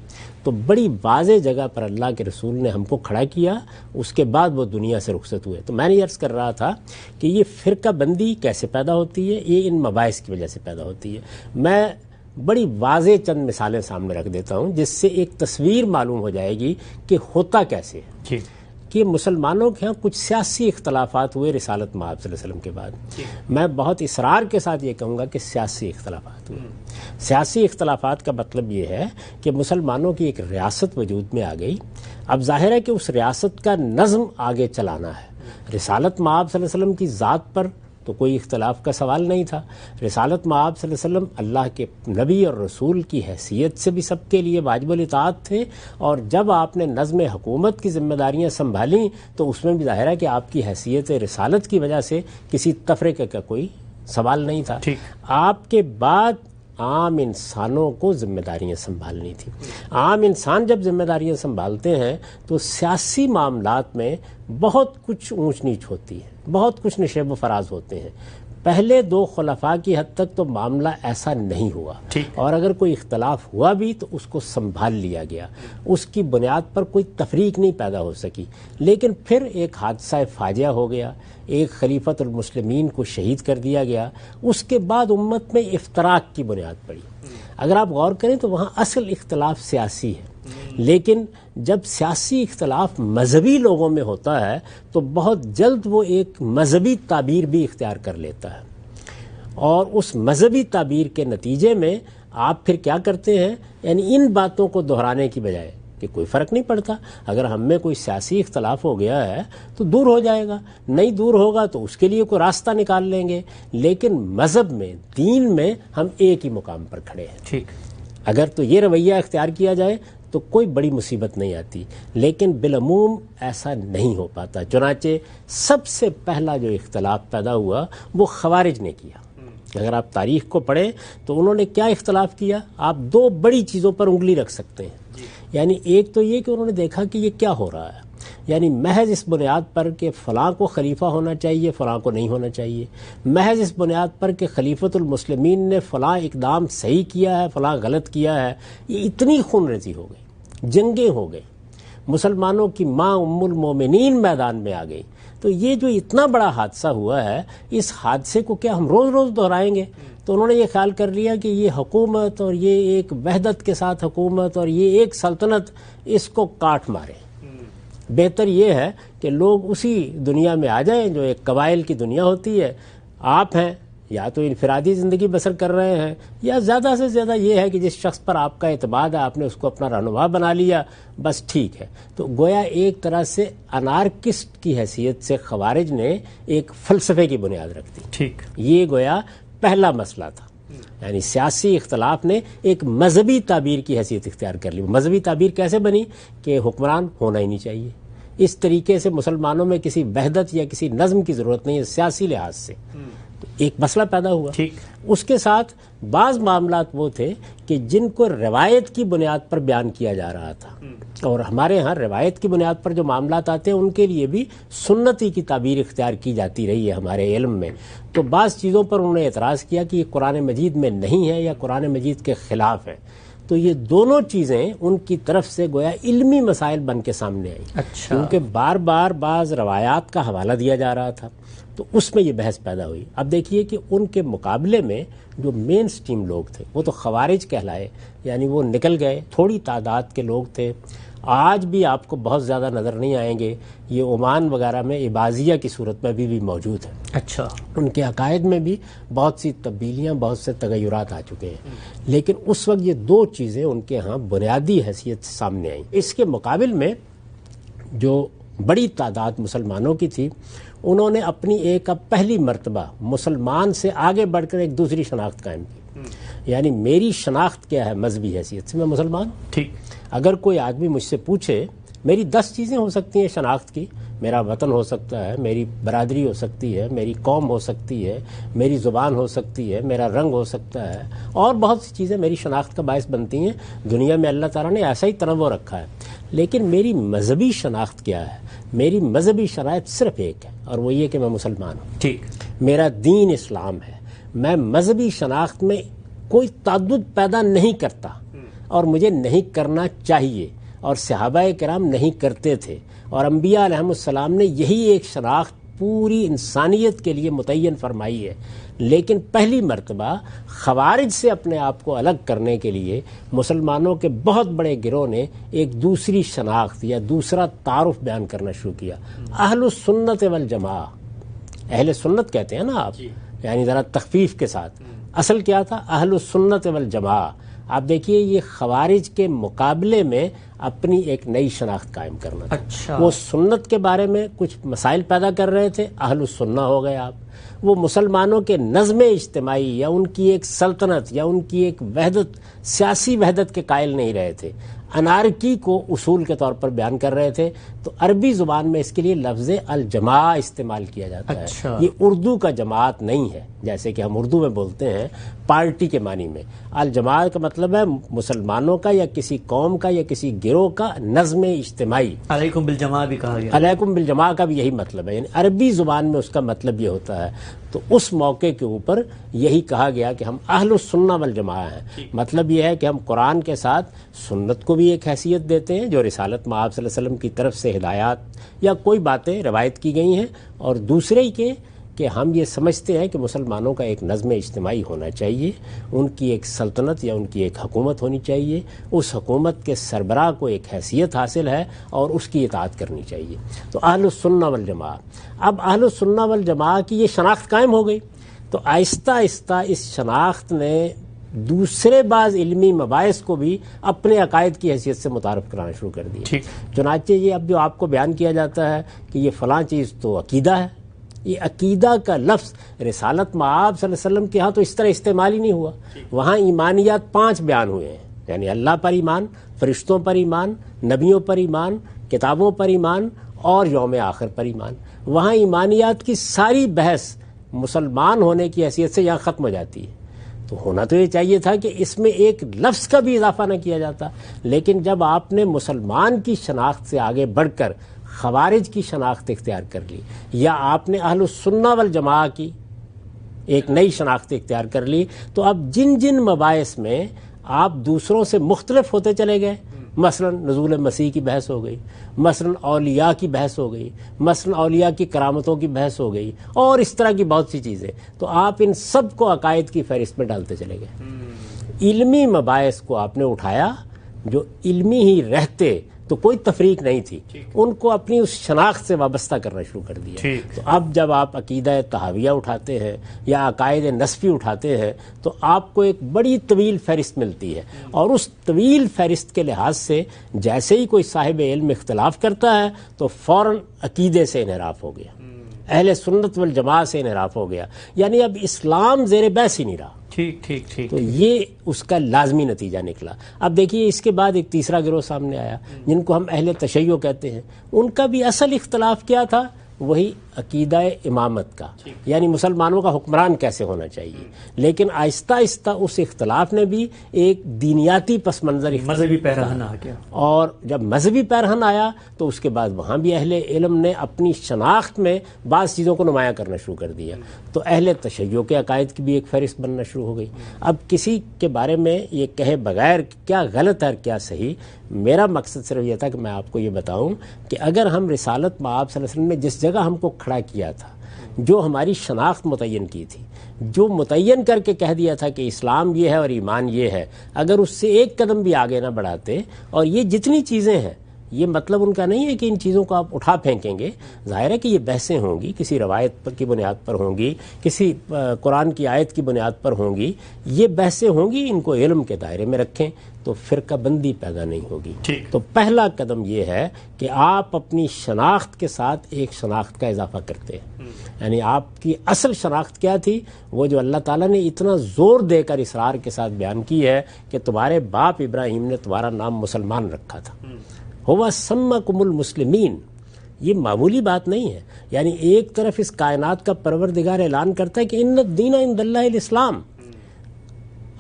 B: تو بڑی واضح جگہ پر اللہ کے رسول نے ہم کو کھڑا کیا، اس کے بعد وہ دنیا سے رخصت ہوئے. تو میں نے عرض کر رہا تھا کہ یہ فرقہ بندی کیسے پیدا ہوتی ہے، یہ ان مباحث کی وجہ سے پیدا ہوتی ہے. میں بڑی واضح چند مثالیں سامنے رکھ دیتا ہوں جس سے ایک تصویر معلوم ہو جائے گی کہ ہوتا کیسے ہے.
A: جی.
B: کہ مسلمانوں کے ہاں کچھ سیاسی اختلافات ہوئے رسالت مآب صلی اللہ علیہ وسلم کے بعد. میں بہت اصرار کے ساتھ یہ کہوں گا کہ سیاسی اختلافات ہوئے. سیاسی اختلافات کا مطلب یہ ہے کہ مسلمانوں کی ایک ریاست وجود میں آ گئی. اب ظاہر ہے کہ اس ریاست کا نظم آگے چلانا ہے. رسالت مآب صلی اللہ علیہ وسلم کی ذات پر تو کوئی اختلاف کا سوال نہیں تھا. رسالت مآب صلی اللہ علیہ وسلم اللہ کے نبی اور رسول کی حیثیت سے بھی سب کے لیے واجب الاطاعت تھے، اور جب آپ نے نظم حکومت کی ذمہ داریاں سنبھالیں تو اس میں بھی ظاہر ہے کہ آپ کی حیثیت رسالت کی وجہ سے کسی تفریقے کا کوئی سوال نہیں تھا. آپ کے بعد عام انسانوں کو ذمہ داریاں سنبھالنی تھی. عام انسان جب ذمہ داریاں سنبھالتے ہیں تو سیاسی معاملات میں بہت کچھ اونچ نیچ ہوتی ہے، بہت کچھ نشیب و فراز ہوتے ہیں. پہلے دو خلفاء کی حد تک تو معاملہ ایسا نہیں ہوا، اور اگر کوئی اختلاف ہوا بھی تو اس کو سنبھال لیا گیا، اس کی بنیاد پر کوئی تفریق نہیں پیدا ہو سکی. لیکن پھر ایک حادثہ فاجعہ ہو گیا، ایک خلیفۃ المسلمین کو شہید کر دیا گیا. اس کے بعد امت میں افتراق کی بنیاد پڑی. اگر آپ غور کریں تو وہاں اصل اختلاف سیاسی ہے، لیکن جب سیاسی اختلاف مذہبی لوگوں میں ہوتا ہے تو بہت جلد وہ ایک مذہبی تعبیر بھی اختیار کر لیتا ہے، اور اس مذہبی تعبیر کے نتیجے میں آپ پھر کیا کرتے ہیں، یعنی ان باتوں کو دہرانے کی بجائے کہ کوئی فرق نہیں پڑتا، اگر ہم میں کوئی سیاسی اختلاف ہو گیا ہے تو دور ہو جائے گا، نہیں دور ہوگا تو اس کے لیے کوئی راستہ نکال لیں گے. لیکن مذہب میں، دین میں ہم ایک ہی مقام پر کھڑے ہیں. اگر تو یہ رویہ اختیار کیا جائے تو کوئی بڑی مصیبت نہیں آتی، لیکن بالعموم ایسا نہیں ہو پاتا. چنانچہ سب سے پہلا جو اختلاف پیدا ہوا وہ خوارج نے کیا. اگر آپ تاریخ کو پڑھیں تو انہوں نے کیا اختلاف کیا، آپ دو بڑی چیزوں پر انگلی رکھ سکتے ہیں. یعنی ایک تو یہ کہ انہوں نے دیکھا کہ یہ کیا ہو رہا ہے، یعنی محض اس بنیاد پر کہ فلاں کو خلیفہ ہونا چاہیے، فلاں کو نہیں ہونا چاہیے، محض اس بنیاد پر کہ خلیفۃ المسلمین نے فلاں اقدام صحیح کیا ہے، فلاں غلط کیا ہے، یہ اتنی خون ریزی ہو گئی، جنگیں ہو گئی، مسلمانوں کی ماں ام المومنین میدان میں آ گئی. تو یہ جو اتنا بڑا حادثہ ہوا ہے، اس حادثے کو کیا ہم روز روز دہرائیں گے؟ تو انہوں نے یہ خیال کر لیا کہ یہ حکومت اور یہ ایک وحدت کے ساتھ حکومت اور یہ ایک سلطنت، اس کو کاٹ مارے. بہتر یہ ہے کہ لوگ اسی دنیا میں آ جائیں جو ایک قبائل کی دنیا ہوتی ہے. آپ ہیں یا تو انفرادی زندگی بسر کر رہے ہیں، یا زیادہ سے زیادہ یہ ہے کہ جس شخص پر آپ کا اعتماد ہے آپ نے اس کو اپنا رہنما بنا لیا، بس ٹھیک ہے. تو گویا ایک طرح سے انارکسٹ کی حیثیت سے خوارج نے ایک فلسفے کی بنیاد رکھ دی. یہ گویا پہلا مسئلہ تھا. یعنی سیاسی اختلاف نے ایک مذہبی تعبیر کی حیثیت اختیار کر لی. مذہبی تعبیر کیسے بنی کہ حکمران ہونا ہی نہیں چاہیے. اس طریقے سے مسلمانوں میں کسی وحدت یا کسی نظم کی ضرورت نہیں ہے سیاسی لحاظ سے. تو ایک مسئلہ پیدا ہوا. اس کے ساتھ بعض معاملات وہ تھے کہ جن کو روایت کی بنیاد پر بیان کیا جا رہا تھا، اور ہمارے ہاں روایت کی بنیاد پر جو معاملات آتے ہیں ان کے لیے بھی سنتی کی تعبیر اختیار کی جاتی رہی ہے ہمارے علم میں. تو بعض چیزوں پر انہوں نے اعتراض کیا کہ یہ قرآن مجید میں نہیں ہے یا قرآن مجید کے خلاف ہے. تو یہ دونوں چیزیں ان کی طرف سے گویا علمی مسائل بن کے سامنے آئی. کیونکہ بار بار بعض روایات کا حوالہ دیا جا رہا تھا، تو اس میں یہ بحث پیدا ہوئی. اب دیکھیے کہ ان کے مقابلے میں جو مین سٹریم لوگ تھے وہ تو خوارج کہلائے، یعنی وہ نکل گئے. تھوڑی تعداد کے لوگ تھے، آج بھی آپ کو بہت زیادہ نظر نہیں آئیں گے. یہ عمان وغیرہ میں عباضیہ کی صورت میں بھی موجود ہے. ان کے عقائد میں بھی بہت سی تبدیلیاں، بہت سے تغیرات آ چکے ہیں. لیکن اس وقت یہ دو چیزیں ان کے ہاں بنیادی حیثیت سے سامنے آئیں. اس کے مقابل میں جو بڑی تعداد مسلمانوں کی تھی، انہوں نے اپنی ایک اب پہلی مرتبہ مسلمان سے آگے بڑھ کر ایک دوسری شناخت قائم کی. یعنی میری شناخت کیا ہے مذہبی حیثیت سے، میں مسلمان. اگر کوئی آدمی مجھ سے پوچھے، میری 10 چیزیں ہو سکتی ہیں شناخت کی، میرا وطن ہو سکتا ہے، میری برادری ہو سکتی ہے، میری قوم ہو سکتی ہے، میری زبان ہو سکتی ہے، میرا رنگ ہو سکتا ہے، اور بہت سی چیزیں میری شناخت کا باعث بنتی ہیں. دنیا میں اللہ تعالیٰ نے ایسا ہی تنوع رکھا ہے. لیکن میری مذہبی شناخت کیا ہے؟ میری مذہبی شناخت صرف ایک ہے، اور وہ یہ کہ میں مسلمان ہوں.
A: ٹھیک.
B: میرا دین اسلام ہے. میں مذہبی شناخت میں کوئی تعدد پیدا نہیں کرتا، اور مجھے نہیں کرنا چاہیے، اور صحابہ کرام نہیں کرتے تھے، اور انبیاء علیہم السلام نے یہی ایک شناخت پوری انسانیت کے لیے متعین فرمائی ہے. لیکن پہلی مرتبہ خوارج سے اپنے آپ کو الگ کرنے کے لیے مسلمانوں کے بہت بڑے گروہ نے ایک دوسری شناخت یا دوسرا تعارف بیان کرنا شروع کیا. اہل السنت والجماعہ، اہل سنت کہتے ہیں نا آپ، یعنی ذرا تخفیف کے ساتھ. اصل کیا تھا؟ اہل السنت والجماعہ. آپ دیکھیے یہ خوارج کے مقابلے میں اپنی ایک نئی شناخت قائم کرنا تھا.
A: اچھا.
B: وہ سنت کے بارے میں کچھ مسائل پیدا کر رہے تھے، اہل السنہ ہو گئے آپ. وہ مسلمانوں کے نظم اجتماعی یا ان کی ایک سلطنت یا ان کی ایک وحدت، سیاسی وحدت کے قائل نہیں رہے تھے، انارکی کو اصول کے طور پر بیان کر رہے تھے. تو عربی زبان میں اس کے لیے لفظ الجماع استعمال کیا جاتا ہے.
A: اچھا.
B: یہ اردو کا جماعت نہیں ہے جیسے کہ ہم اردو میں بولتے ہیں پارٹی کے معنی میں. الجماعت کا مطلب ہے مسلمانوں کا یا کسی قوم کا یا کسی گروہ کا نظم اجتماعی.
A: علیکم بالجماع بھی کہا گیا.
B: علیکم بالجماع کا بھی یہی مطلب ہے، یعنی عربی زبان میں اس کا مطلب یہ ہوتا ہے. تو اس موقع کے اوپر یہی کہا گیا کہ ہم اہل السنہ والجماع ہیں. مطلب یہ ہے کہ ہم قرآن کے ساتھ سنت کو بھی ایک حیثیت دیتے ہیں جو رسالت مآب صلی اللہ علیہ وسلم کی طرف سے ہدایات یا کوئی باتیں روایت کی گئی ہیں، اور دوسرے ہی کہ ہم یہ سمجھتے ہیں کہ مسلمانوں کا ایک نظم اجتماعی ہونا چاہیے، ان کی ایک سلطنت یا ان کی ایک حکومت ہونی چاہیے، اس حکومت کے سربراہ کو ایک حیثیت حاصل ہے اور اس کی اطاعت کرنی چاہیے. تو اہل السنہ والجماع. اب اہل السنہ والجماع کی یہ شناخت قائم ہو گئی، تو آہستہ آہستہ اس شناخت نے دوسرے بعض علمی مباحث کو بھی اپنے عقائد کی حیثیت سے متعارف کرانا شروع کر دیا. چنانچہ یہ اب جو آپ کو بیان کیا جاتا ہے کہ یہ فلاں چیز تو عقیدہ ہے، یہ عقیدہ کا لفظ رسالت مآب صلی اللہ علیہ وسلم کے ہاں تو اس طرح استعمال ہی نہیں ہوا. وہاں ایمانیات 5 بیان ہوئے ہیں، یعنی اللہ پر ایمان، فرشتوں پر ایمان، نبیوں پر ایمان، کتابوں پر ایمان اور یوم آخر پر ایمان. وہاں ایمانیات کی ساری بحث مسلمان ہونے کی حیثیت سے یہاں ختم ہو جاتی ہے. تو ہونا تو یہ چاہیے تھا کہ اس میں ایک لفظ کا بھی اضافہ نہ کیا جاتا. لیکن جب آپ نے مسلمان کی شناخت سے آگے بڑھ کر خوارج کی شناخت اختیار کر لی، یا آپ نے اہل السنہ والجماع کی ایک نئی شناخت اختیار کر لی، تو اب جن جن مباحث میں آپ دوسروں سے مختلف ہوتے چلے گئے، مثلا نزول مسیح کی بحث ہو گئی، مثلا اولیاء کی بحث ہو گئی، مثلا اولیاء کی کرامتوں کی بحث ہو گئی، اور اس طرح کی بہت سی چیزیں، تو آپ ان سب کو عقائد کی فہرست میں ڈالتے چلے گئے. علمی مباحث کو آپ نے اٹھایا جو علمی ہی رہتے تو کوئی تفریق نہیں تھی، ان کو اپنی اس شناخت سے وابستہ کرنا شروع کر دیا. تو اب جب آپ عقیدہ طحاویہ اٹھاتے ہیں یا عقائد نسفی اٹھاتے ہیں تو آپ کو ایک بڑی طویل فہرست ملتی ہے، اور اس طویل فہرست کے لحاظ سے جیسے ہی کوئی صاحب علم اختلاف کرتا ہے تو فوراً عقیدے سے انحراف ہو گیا، اہل سنت والجماع سے انحراف ہو گیا، یعنی اب اسلام زیر بحث ہی نہیں رہا.
A: ٹھیک.
B: تو یہ اس کا لازمی نتیجہ نکلا. اب دیکھیے اس کے بعد ایک تیسرا گروہ سامنے آیا جن کو ہم اہل تشیع کہتے ہیں. ان کا بھی اصل اختلاف کیا تھا؟ وہی عقیدہ امامت کا، یعنی مسلمانوں کا حکمران کیسے ہونا چاہیے. لیکن آہستہ آہستہ اس اختلاف نے بھی ایک دینیاتی پس منظر
A: مذہبی پیرہن آ گیا، اور
B: جب مذہبی پیرہن آیا تو اس کے بعد وہاں بھی اہل علم نے اپنی شناخت میں بعض چیزوں کو نمایاں کرنا شروع کر دیا. تو اہل تشیع کے عقائد کی بھی ایک فہرست بننا شروع ہو گئی. اب کسی کے بارے میں یہ کہے بغیر کیا غلط ہے اور کیا صحیح، میرا مقصد صرف یہ تھا کہ میں آپ کو یہ بتاؤں کہ اگر ہم رسالت مآب صلی اللہ علیہ وسلم نے جس جگہ ہم کو کھڑا کیا تھا، جو ہماری شناخت متعین کی تھی، جو متعین کر کے کہہ دیا تھا کہ اسلام یہ ہے اور ایمان یہ ہے، اگر اس سے ایک قدم بھی آگے نہ بڑھاتے، اور یہ جتنی چیزیں ہیں یہ مطلب ان کا نہیں ہے کہ ان چیزوں کو آپ اٹھا پھینکیں گے. ظاہر ہے کہ یہ بحثیں ہوں گی، کسی روایت کی بنیاد پر ہوں گی، کسی قرآن کی آیت کی بنیاد پر ہوں گی، یہ بحثیں ہوں گی، ان کو علم کے دائرے میں رکھیں تو فرقہ بندی پیدا نہیں ہوگی. تو پہلا قدم یہ ہے کہ آپ اپنی شناخت کے ساتھ ایک شناخت کا اضافہ کرتے ہیں. یعنی آپ کی اصل شناخت کیا تھی؟ وہ جو اللہ تعالیٰ نے اتنا زور دے کر اصرار کے ساتھ بیان کی ہے کہ تمہارے باپ ابراہیم نے تمہارا نام مسلمان رکھا تھا. ہوا سمکم المسلمین، یہ معمولی بات نہیں ہے. یعنی ایک طرف اس کائنات کا پروردگار اعلان کرتا ہے کہ ان الدین عند اللہ الاسلام،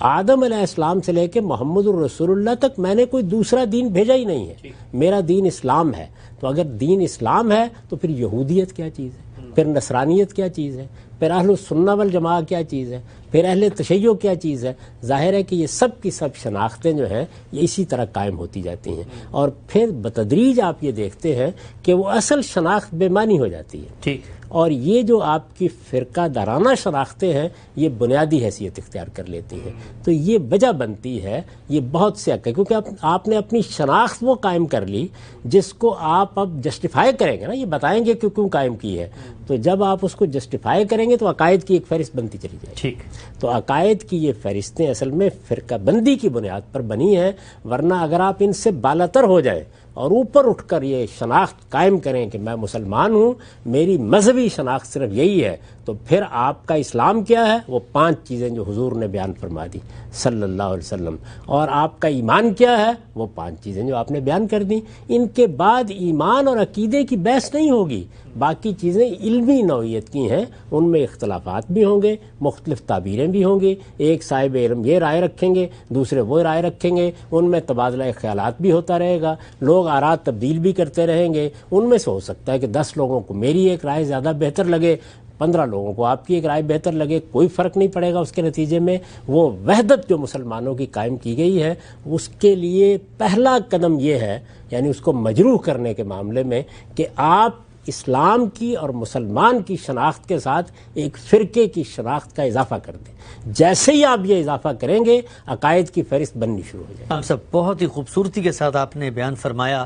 B: آدم علیہ السلام سے لے کے محمد الرسول اللہ تک میں نے کوئی دوسرا دین بھیجا ہی نہیں ہے، میرا دین اسلام ہے. تو اگر دین اسلام ہے تو پھر یہودیت کیا چیز ہے، پھر نصرانیت کیا چیز ہے، پھر اہل السنہ والجماعہ کیا چیز ہے، پھر اہل تشیع کیا چیز ہے؟ ظاہر ہے کہ یہ سب کی سب شناختیں جو ہیں یہ اسی طرح قائم ہوتی جاتی ہیں، اور پھر بتدریج آپ یہ دیکھتے ہیں کہ وہ اصل شناخت بے معنی ہو جاتی ہے.
A: ٹھیک.
B: اور یہ جو آپ کی فرقہ دارانہ شناختیں ہیں یہ بنیادی حیثیت اختیار کر لیتی ہیں. تو یہ وجہ بنتی ہے یہ بہت سے حق ہے، کیونکہ آپ نے اپنی شناخت وہ قائم کر لی جس کو آپ اب جسٹیفائی کریں گے نا، یہ بتائیں گے کہ کیوں قائم کی ہے. تو جب آپ اس کو جسٹیفائی کریں گے تو عقائد کی ایک فہرست بنتی چلی جائے گی.
A: ٹھیک.
B: تو عقائد کی یہ فہرستیں اصل میں فرقہ بندی کی بنیاد پر بنی ہیں، ورنہ اگر آپ ان سے بالاتر ہو جائیں اور اوپر اٹھ کر یہ شناخت قائم کریں کہ میں مسلمان ہوں، میری مذہبی شناخت صرف یہی ہے، تو پھر آپ کا اسلام کیا ہے؟ وہ 5 چیزیں جو حضور نے بیان فرما دی صلی اللہ علیہ وسلم. اور آپ کا ایمان کیا ہے؟ وہ 5 چیزیں جو آپ نے بیان کر دی. ان کے بعد ایمان اور عقیدے کی بحث نہیں ہوگی، باقی چیزیں علمی نوعیت کی ہیں، ان میں اختلافات بھی ہوں گے، مختلف تعبیریں بھی ہوں گی. ایک صاحب علم یہ رائے رکھیں گے، دوسرے وہ رائے رکھیں گے، ان میں تبادلہ خیالات بھی ہوتا رہے گا، لوگ آراء تبدیل بھی کرتے رہیں گے. ان میں سے ہو سکتا ہے کہ 10 لوگوں کو میری ایک رائے زیادہ بہتر لگے، 15 لوگوں کو آپ کی ایک رائے بہتر لگے، کوئی فرق نہیں پڑے گا. اس کے نتیجے میں وہ وحدت جو مسلمانوں کی قائم کی گئی ہے اس کے لیے پہلا قدم یہ ہے، یعنی اس کو مجروح کرنے کے معاملے میں، کہ آپ اسلام کی اور مسلمان کی شناخت کے ساتھ ایک فرقے کی شناخت کا اضافہ کر دیں. جیسے ہی آپ یہ اضافہ کریں گے عقائد کی فہرست بننی شروع ہو جائے گی.
A: ہم سب بہت ہی خوبصورتی کے ساتھ آپ نے بیان فرمایا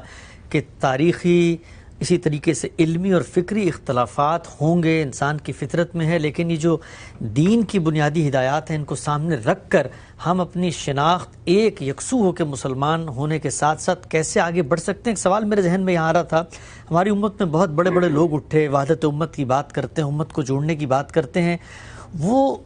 A: کہ تاریخی اسی طریقے سے علمی اور فکری اختلافات ہوں گے، انسان کی فطرت میں ہے، لیکن یہ جو دین کی بنیادی ہدایات ہیں ان کو سامنے رکھ کر ہم اپنی شناخت ایک یکسو ہو کے مسلمان ہونے کے ساتھ ساتھ کیسے آگے بڑھ سکتے ہیں. ایک سوال میرے ذہن میں یہاں آ رہا تھا، ہماری امت میں بہت بڑے بڑے لوگ اٹھے، وحدت امت کی بات کرتے ہیں، امت کو جوڑنے کی بات کرتے ہیں، وہ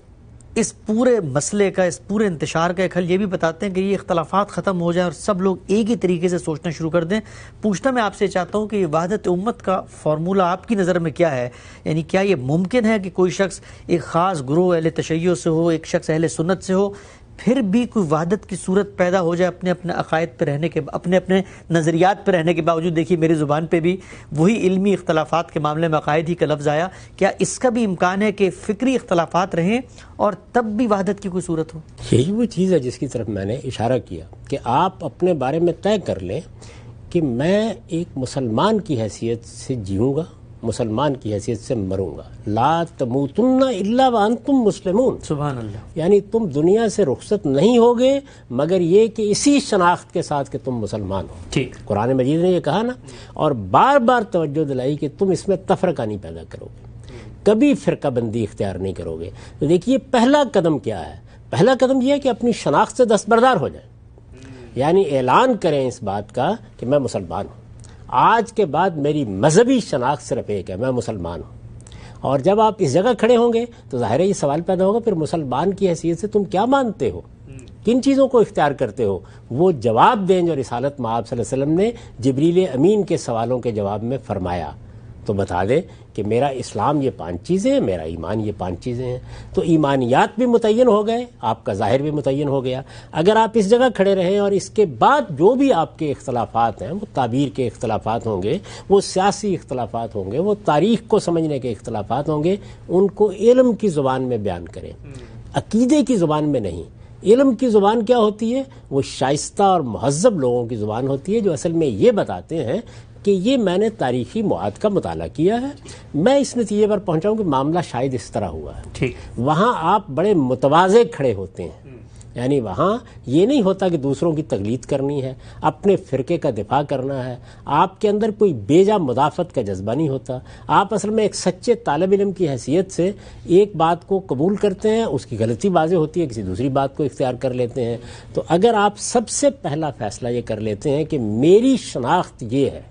A: اس پورے مسئلے کا، اس پورے انتشار کا ایک حل یہ بھی بتاتے ہیں کہ یہ اختلافات ختم ہو جائیں اور سب لوگ ایک ہی طریقے سے سوچنا شروع کر دیں. پوچھنا میں آپ سے چاہتا ہوں کہ یہ وحدت امت کا فارمولہ آپ کی نظر میں کیا ہے؟ یعنی کیا یہ ممکن ہے کہ کوئی شخص ایک خاص گروہ اہل تشیع سے ہو، ایک شخص اہل سنت سے ہو، پھر بھی کوئی وحدت کی صورت پیدا ہو جائے اپنے اپنے عقائد پہ رہنے کے، اپنے اپنے نظریات پہ رہنے کے باوجود؟ دیکھیے میری زبان پہ بھی وہی علمی اختلافات کے معاملے میں عقائد ہی کا لفظ آیا. کیا اس کا بھی امکان ہے کہ فکری اختلافات رہیں اور تب بھی وحدت کی کوئی صورت ہو؟
B: یہی وہ چیز ہے جس کی طرف میں نے اشارہ کیا کہ آپ اپنے بارے میں طے کر لیں کہ میں ایک مسلمان کی حیثیت سے جیوں گا، مسلمان کی حیثیت سے مروں گا. لا تموتن الا وانتم مسلمون.
A: سبحان اللہ.
B: یعنی تم دنیا سے رخصت نہیں ہوگے مگر یہ کہ اسی شناخت کے ساتھ کہ تم مسلمان ہو.
A: ٹھیک.
B: قرآن مجید نے یہ کہا نا، اور بار بار توجہ دلائی کہ تم اس میں تفرقہ نہیں پیدا کرو گے، کبھی فرقہ بندی اختیار نہیں کرو گے. تو دیکھیے پہلا قدم کیا ہے؟ پہلا قدم یہ ہے کہ اپنی شناخت سے دستبردار ہو جائیں، یعنی اعلان کریں اس بات کا کہ میں مسلمان ہوں، آج کے بعد میری مذہبی شناخت صرف ایک ہے، میں مسلمان ہوں. اور جب آپ اس جگہ کھڑے ہوں گے تو ظاہر ہے یہ سوال پیدا ہوگا پھر مسلمان کی حیثیت سے تم کیا مانتے ہو، کن چیزوں کو اختیار کرتے ہو؟ وہ جواب دیں جو رسالت مآب صلی اللہ علیہ وسلم نے جبریل امین کے سوالوں کے جواب میں فرمایا. تو بتا دیں کہ میرا اسلام یہ 5 چیزیں ہیں، میرا ایمان یہ 5 چیزیں ہیں. تو ایمانیات بھی متعین ہو گئے، آپ کا ظاہر بھی متعین ہو گیا. اگر آپ اس جگہ کھڑے رہیں اور اس کے بعد جو بھی آپ کے اختلافات ہیں وہ تعبیر کے اختلافات ہوں گے، وہ سیاسی اختلافات ہوں گے، وہ تاریخ کو سمجھنے کے اختلافات ہوں گے، ان کو علم کی زبان میں بیان کریں، عقیدے کی زبان میں نہیں. علم کی زبان کیا ہوتی ہے؟ وہ شائستہ اور مہذب لوگوں کی زبان ہوتی ہے جو اصل میں یہ بتاتے ہیں کہ یہ میں نے تاریخی مواد کا مطالعہ کیا ہے، میں اس نتیجے پر پہنچا ہوں کہ معاملہ شاید اس طرح ہوا ہے.
A: ٹھیک.
B: وہاں آپ بڑے متواضع کھڑے ہوتے ہیں، یعنی وہاں یہ نہیں ہوتا کہ دوسروں کی تقلید کرنی ہے، اپنے فرقے کا دفاع کرنا ہے، آپ کے اندر کوئی بیجا مدافعت کا جذبہ نہیں ہوتا. آپ اصل میں ایک سچے طالب علم کی حیثیت سے ایک بات کو قبول کرتے ہیں، اس کی غلطی واضح ہوتی ہے، کسی دوسری بات کو اختیار کر لیتے ہیں. تو اگر آپ سب سے پہلا فیصلہ یہ کر لیتے ہیں کہ میری شناخت یہ ہے،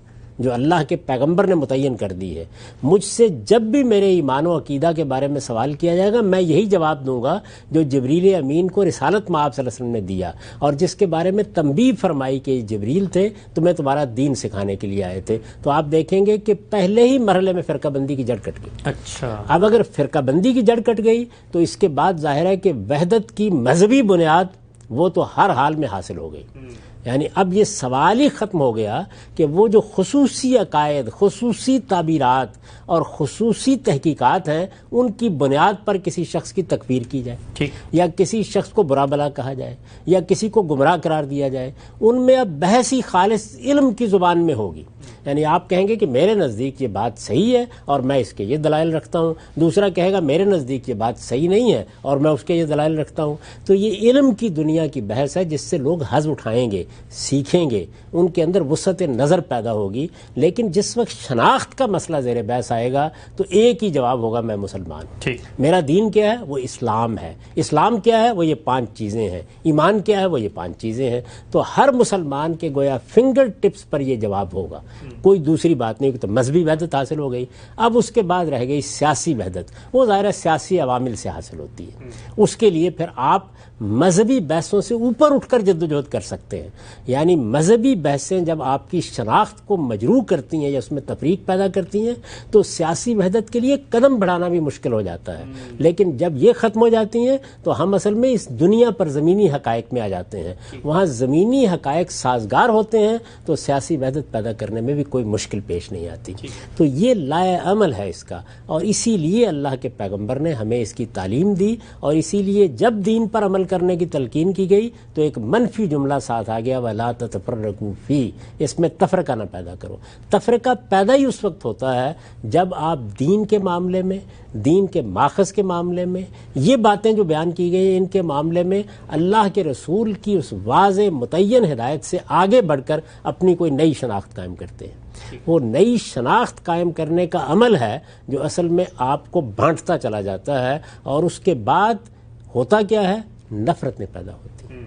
B: جو اللہ کے پیغمبر نے متعین کر دی ہے. مجھ سے جب بھی میرے ایمان و عقیدہ کے بارے میں سوال کیا جائے گا میں یہی جواب دوں گا جو جبریل امین کو رسالت میں آپ صلی اللہ علیہ وسلم نے دیا اور جس کے بارے میں تنبیہ فرمائی کہ جبریل تھے تمہیں تمہارا دین سکھانے کے لیے آئے تھے. تو آپ دیکھیں گے کہ پہلے ہی مرحلے میں فرقہ بندی کی جڑ کٹ گئی.
A: اچھا،
B: اب اگر فرقہ بندی کی جڑ کٹ گئی تو اس کے بعد ظاہر ہے کہ وحدت کی مذہبی بنیاد وہ تو ہر حال میں حاصل ہو گئی. یعنی اب یہ سوال ہی ختم ہو گیا کہ وہ جو خصوصی عقائد، خصوصی تعبیرات اور خصوصی تحقیقات ہیں ان کی بنیاد پر کسی شخص کی تکفیر کی جائے یا کسی شخص کو برا بلا کہا جائے یا کسی کو گمراہ قرار دیا جائے. ان میں اب بحث ہی خالص علم کی زبان میں ہوگی. یعنی آپ کہیں گے کہ میرے نزدیک یہ بات صحیح ہے اور میں اس کے یہ دلائل رکھتا ہوں، دوسرا کہے گا میرے نزدیک یہ بات صحیح نہیں ہے اور میں اس کے یہ دلائل رکھتا ہوں. تو یہ علم کی دنیا کی بحث ہے جس سے لوگ حظ اٹھائیں گے، سیکھیں گے، ان کے اندر وسعت نظر پیدا ہوگی. لیکن جس وقت شناخت کا مسئلہ زیر بحث آئے گا تو ایک ہی جواب ہوگا میں مسلمان ہوں. میرا دین کیا ہے؟ وہ اسلام ہے. اسلام کیا ہے؟ وہ یہ 5 چیزیں ہیں. ایمان کیا ہے؟ وہ یہ 5 چیزیں ہیں. تو ہر مسلمان کے گویا فنگر ٹپس پر یہ جواب ہوگا، کوئی دوسری بات نہیں. تو مذہبی وحدت حاصل ہو گئی. اب اس کے بعد رہ گئی سیاسی وحدت. وہ ظاہر سیاسی عوامل سے حاصل ہوتی ہے. اس کے لیے پھر آپ مذہبی بحثوں سے اوپر اٹھ کر جدوجہد کر سکتے ہیں. یعنی مذہبی بحثیں جب آپ کی شناخت کو مجروح کرتی ہیں یا اس میں تفریق پیدا کرتی ہیں تو سیاسی وحدت کے لیے قدم بڑھانا بھی مشکل ہو جاتا ہے. لیکن جب یہ ختم ہو جاتی ہیں تو ہم اصل میں اس دنیا پر زمینی حقائق میں آ جاتے ہیں. وہاں زمینی حقائق سازگار ہوتے ہیں تو سیاسی وحدت پیدا کرنے میں بھی کوئی مشکل پیش نہیں آتی. تو یہ لائے عمل ہے اس کا، اور اسی لیے اللہ کے پیغمبر نے ہمیں اس کی تعلیم دی. اور اسی لیے جب دین پر عمل کرنے کی تلقین کی گئی تو ایک منفی جملہ ساتھ آ گیا، وَلَا تَتَفَرَّقُوا فِيهِ، اس میں تفرقہ نہ پیدا کرو. تفرقہ پیدا ہی اس وقت ہوتا ہے جب آپ دین کے معاملے میں، دین کے ماخذ کے معاملے میں، یہ باتیں جو بیان کی گئی ان کے معاملے میں اللہ کے رسول کی اس واضح متعین ہدایت سے آگے بڑھ کر اپنی کوئی نئی شناخت قائم کرتے ہیں. وہ نئی شناخت قائم کرنے کا عمل ہے جو اصل میں آپ کو بانٹتا چلا جاتا ہے. اور اس کے بعد ہوتا کیا ہے؟ نفرت میں پیدا ہوتی ہے،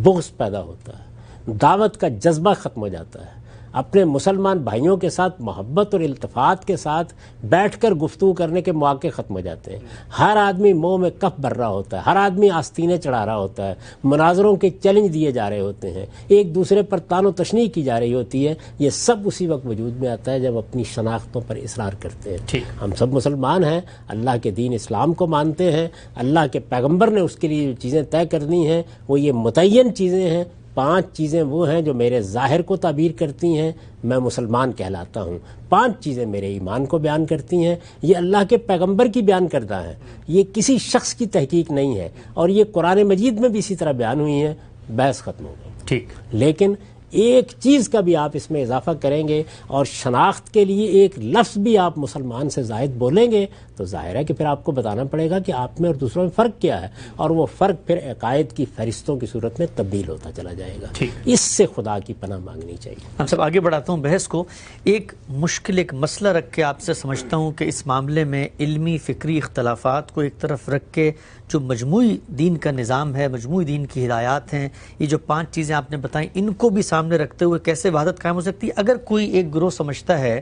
B: بغض پیدا ہوتا ہے، دعوت کا جذبہ ختم ہو جاتا ہے. اپنے مسلمان بھائیوں کے ساتھ محبت اور التفات کے ساتھ بیٹھ کر گفتگو کرنے کے مواقع ختم ہو جاتے ہیں. ہر آدمی منہ میں کف بھر رہا ہوتا ہے، ہر آدمی آستینیں چڑھا رہا ہوتا ہے، مناظروں کے چیلنج دیے جا رہے ہوتے ہیں، ایک دوسرے پر تان و تشنیع کی جا رہی ہوتی ہے. یہ سب اسی وقت وجود میں آتا ہے جب اپنی شناختوں پر اصرار کرتے ہیں. ہم سب مسلمان ہیں، اللہ کے دین اسلام کو مانتے ہیں، اللہ کے پیغمبر نے اس کے لیے جو چیزیں طے کر دی ہیں وہ یہ متعین چیزیں ہیں. 5 چیزیں وہ ہیں جو میرے ظاہر کو تعبیر کرتی ہیں، میں مسلمان کہلاتا ہوں. 5 چیزیں میرے ایمان کو بیان کرتی ہیں، یہ اللہ کے پیغمبر کی بیان کردہ ہیں، یہ کسی شخص کی تحقیق نہیں ہے. اور یہ قرآن مجید میں بھی اسی طرح بیان ہوئی ہیں. بحث ختم ہو گئی. لیکن ایک چیز کا بھی آپ اس میں اضافہ کریں گے اور شناخت کے لیے ایک لفظ بھی آپ مسلمان سے زائد بولیں گے تو ظاہر ہے کہ پھر آپ کو بتانا پڑے گا کہ آپ میں اور دوسروں میں فرق کیا ہے. اور وہ فرق پھر عقائد کی فہرستوں کی صورت میں تبدیل ہوتا چلا جائے گا. اس سے خدا کی پناہ مانگنی چاہیے.
A: ہم سب آگے بڑھاتا ہوں بحث کو. ایک مشکل ایک مسئلہ رکھ کے آپ سے سمجھتا ہوں کہ اس معاملے میں علمی فکری اختلافات کو ایک طرف رکھ کے جو مجموعی دین کا نظام ہے، مجموعی دین کی ہدایات ہیں، یہ جو 5 چیزیں آپ نے بتائیں ان کو بھی سامنے رکھتے ہوئے کیسے وحدت قائم ہو سکتی ہے. اگر کوئی ایک گروہ سمجھتا ہے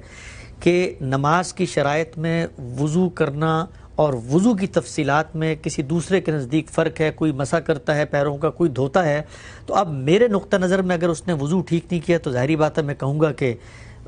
A: کہ نماز کی شرائط میں وضو کرنا اور وضو کی تفصیلات میں کسی دوسرے کے نزدیک فرق ہے، کوئی مسح کرتا ہے پیروں کا، کوئی دھوتا ہے، تو اب میرے نقطہ نظر میں اگر اس نے وضو ٹھیک نہیں کیا تو ظاہری بات ہے میں کہوں گا کہ